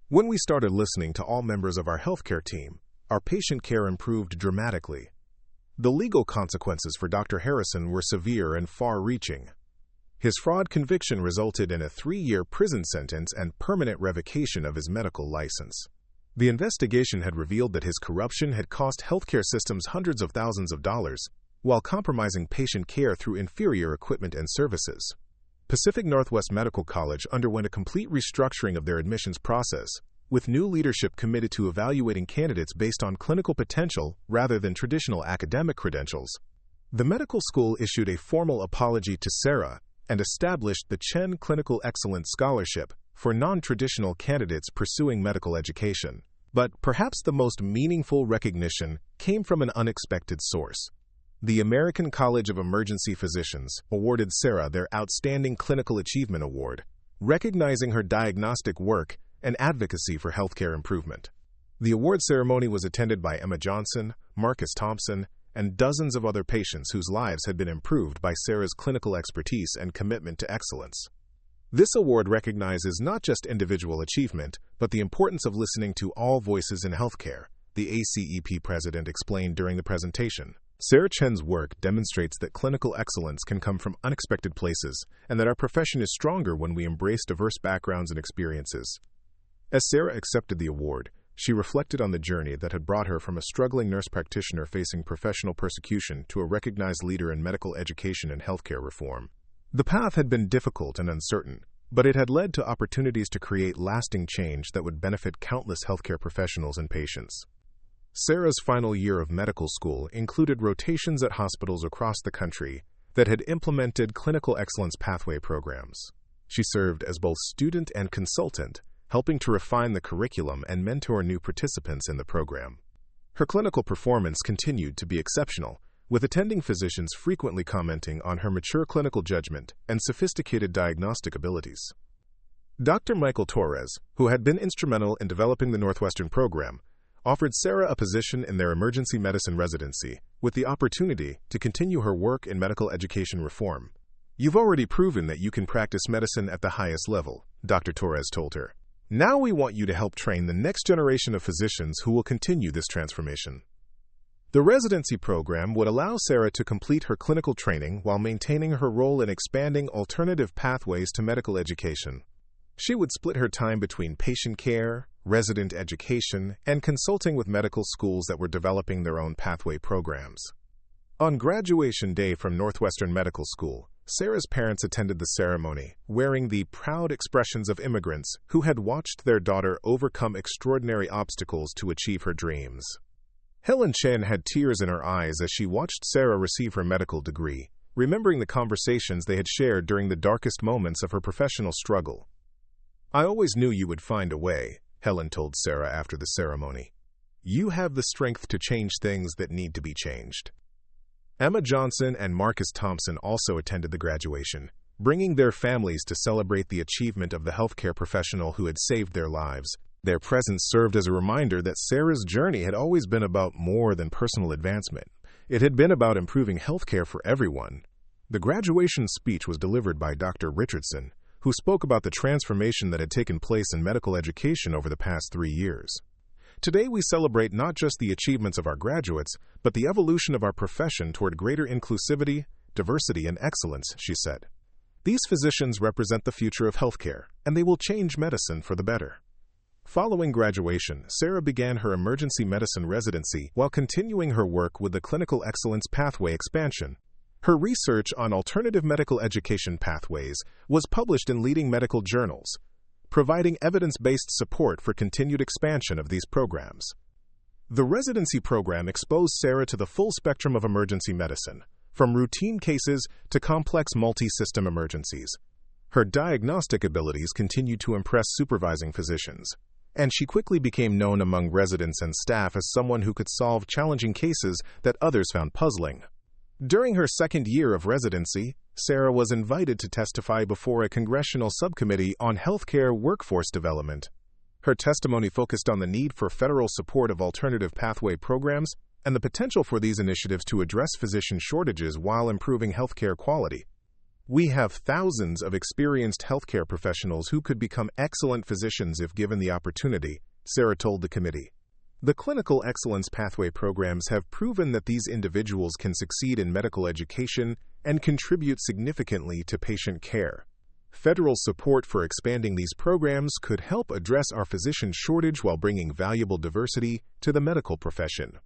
When we started listening to all members of our healthcare team, our patient care improved dramatically. The legal consequences for Dr. Harrison were severe and far-reaching. His fraud conviction resulted in a 3-year prison sentence and permanent revocation of his medical license. The investigation had revealed that his corruption had cost healthcare systems hundreds of thousands of dollars, while compromising patient care through inferior equipment and services. Pacific Northwest Medical College underwent a complete restructuring of their admissions process, with new leadership committed to evaluating candidates based on clinical potential rather than traditional academic credentials. The medical school issued a formal apology to Sarah and established the Chen Clinical Excellence Scholarship for non-traditional candidates pursuing medical education. But perhaps the most meaningful recognition came from an unexpected source. The American College of Emergency Physicians awarded Sarah their Outstanding Clinical Achievement Award, recognizing her diagnostic work and advocacy for healthcare improvement. The award ceremony was attended by Emma Johnson, Marcus Thompson, and dozens of other patients whose lives had been improved by Sarah's clinical expertise and commitment to excellence. This award recognizes not just individual achievement, but the importance of listening to all voices in healthcare, the ACEP president explained during the presentation. Sarah Chen's work demonstrates that clinical excellence can come from unexpected places and that our profession is stronger when we embrace diverse backgrounds and experiences. As Sarah accepted the award, she reflected on the journey that had brought her from a struggling nurse practitioner facing professional persecution to a recognized leader in medical education and healthcare reform. The path had been difficult and uncertain, but it had led to opportunities to create lasting change that would benefit countless healthcare professionals and patients. Sarah's final year of medical school included rotations at hospitals across the country that had implemented clinical excellence pathway programs. She served as both student and consultant, helping to refine the curriculum and mentor new participants in the program. Her clinical performance continued to be exceptional, with attending physicians frequently commenting on her mature clinical judgment and sophisticated diagnostic abilities. Dr. Michael Torres, who had been instrumental in developing the Northwestern program, offered Sarah a position in their emergency medicine residency, with the opportunity to continue her work in medical education reform. "You've already proven that you can practice medicine at the highest level," Dr. Torres told her. "Now we want you to help train the next generation of physicians who will continue this transformation." The residency program would allow Sarah to complete her clinical training while maintaining her role in expanding alternative pathways to medical education. She would split her time between patient care, resident education, and consulting with medical schools that were developing their own pathway programs. On graduation day from Northwestern Medical School, Sarah's parents attended the ceremony, wearing the proud expressions of immigrants who had watched their daughter overcome extraordinary obstacles to achieve her dreams. Helen Chen had tears in her eyes as she watched Sarah receive her medical degree, remembering the conversations they had shared during the darkest moments of her professional struggle. "I always knew you would find a way," Helen told Sarah after the ceremony. "You have the strength to change things that need to be changed." Emma Johnson and Marcus Thompson also attended the graduation, bringing their families to celebrate the achievement of the healthcare professional who had saved their lives. Their presence served as a reminder that Sarah's journey had always been about more than personal advancement. It had been about improving healthcare for everyone. The graduation speech was delivered by Dr. Richardson, who spoke about the transformation that had taken place in medical education over the past 3 years. "Today we celebrate not just the achievements of our graduates, but the evolution of our profession toward greater inclusivity, diversity, and excellence," she said. "These physicians represent the future of healthcare, and they will change medicine for the better." Following graduation, Sarah began her emergency medicine residency while continuing her work with the Clinical Excellence Pathway expansion. Her research on alternative medical education pathways was published in leading medical journals, providing evidence-based support for continued expansion of these programs. The residency program exposed Sarah to the full spectrum of emergency medicine, from routine cases to complex multi-system emergencies. Her diagnostic abilities continued to impress supervising physicians, and she quickly became known among residents and staff as someone who could solve challenging cases that others found puzzling. During her second year of residency, Sarah was invited to testify before a congressional subcommittee on healthcare workforce development. Her testimony focused on the need for federal support of alternative pathway programs and the potential for these initiatives to address physician shortages while improving healthcare quality. "We have thousands of experienced healthcare professionals who could become excellent physicians if given the opportunity," Sarah told the committee. The Clinical Excellence Pathway programs have proven that these individuals can succeed in medical education and contribute significantly to patient care. Federal support for expanding these programs could help address our physician shortage while bringing valuable diversity to the medical profession.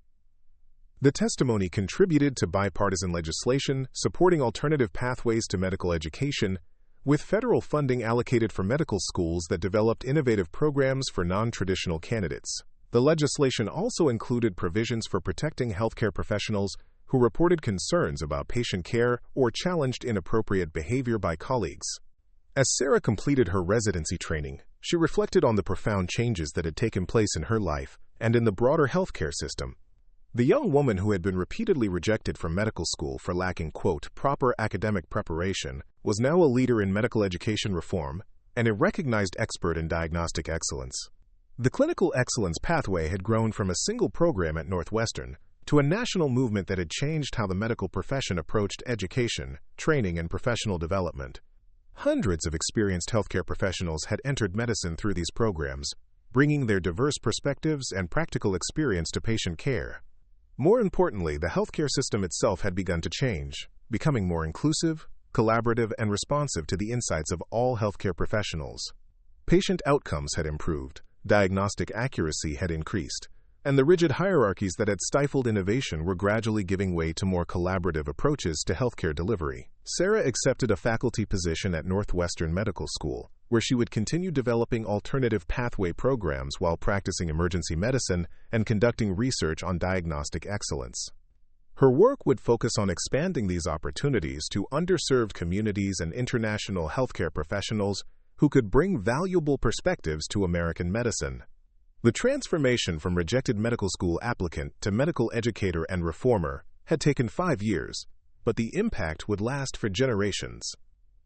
The testimony contributed to bipartisan legislation supporting alternative pathways to medical education, with federal funding allocated for medical schools that developed innovative programs for non-traditional candidates. The legislation also included provisions for protecting healthcare professionals who reported concerns about patient care or challenged inappropriate behavior by colleagues. As Sarah completed her residency training, she reflected on the profound changes that had taken place in her life and in the broader healthcare system. The young woman who had been repeatedly rejected from medical school for lacking, quote, proper academic preparation was now a leader in medical education reform and a recognized expert in diagnostic excellence. The Clinical Excellence Pathway had grown from a single program at Northwestern to a national movement that had changed how the medical profession approached education, training, and professional development. Hundreds of experienced healthcare professionals had entered medicine through these programs, bringing their diverse perspectives and practical experience to patient care. More importantly, the healthcare system itself had begun to change, becoming more inclusive, collaborative, and responsive to the insights of all healthcare professionals. Patient outcomes had improved, diagnostic accuracy had increased, and the rigid hierarchies that had stifled innovation were gradually giving way to more collaborative approaches to healthcare delivery. Sarah accepted a faculty position at Northwestern Medical School, where she would continue developing alternative pathway programs while practicing emergency medicine and conducting research on diagnostic excellence. Her work would focus on expanding these opportunities to underserved communities and international healthcare professionals who could bring valuable perspectives to American medicine. The transformation from rejected medical school applicant to medical educator and reformer had taken 5 years, but the impact would last for generations.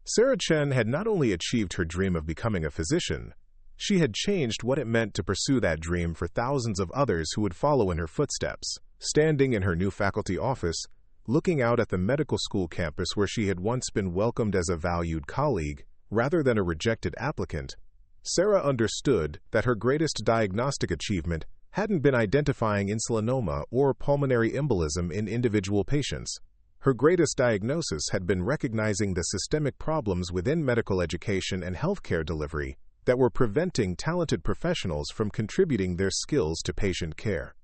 Sarah Chen had not only achieved her dream of becoming a physician, she had changed what it meant to pursue that dream for thousands of others who would follow in her footsteps. Standing in her new faculty office, looking out at the medical school campus where she had once been welcomed as a valued colleague, rather than a rejected applicant, Sarah understood that her greatest diagnostic achievement hadn't been identifying insulinoma or pulmonary embolism in individual patients. Her greatest diagnosis had been recognizing the systemic problems within medical education and healthcare delivery that were preventing talented professionals from contributing their skills to patient care.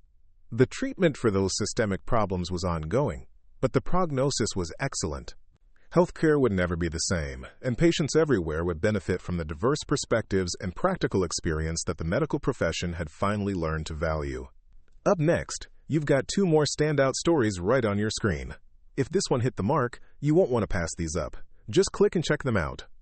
The treatment for those systemic problems was ongoing, but the prognosis was excellent. Healthcare would never be the same, and patients everywhere would benefit from the diverse perspectives and practical experience that the medical profession had finally learned to value. Up next, you've got 2 more standout stories right on your screen. If this one hit the mark, you won't want to pass these up. Just click and check them out.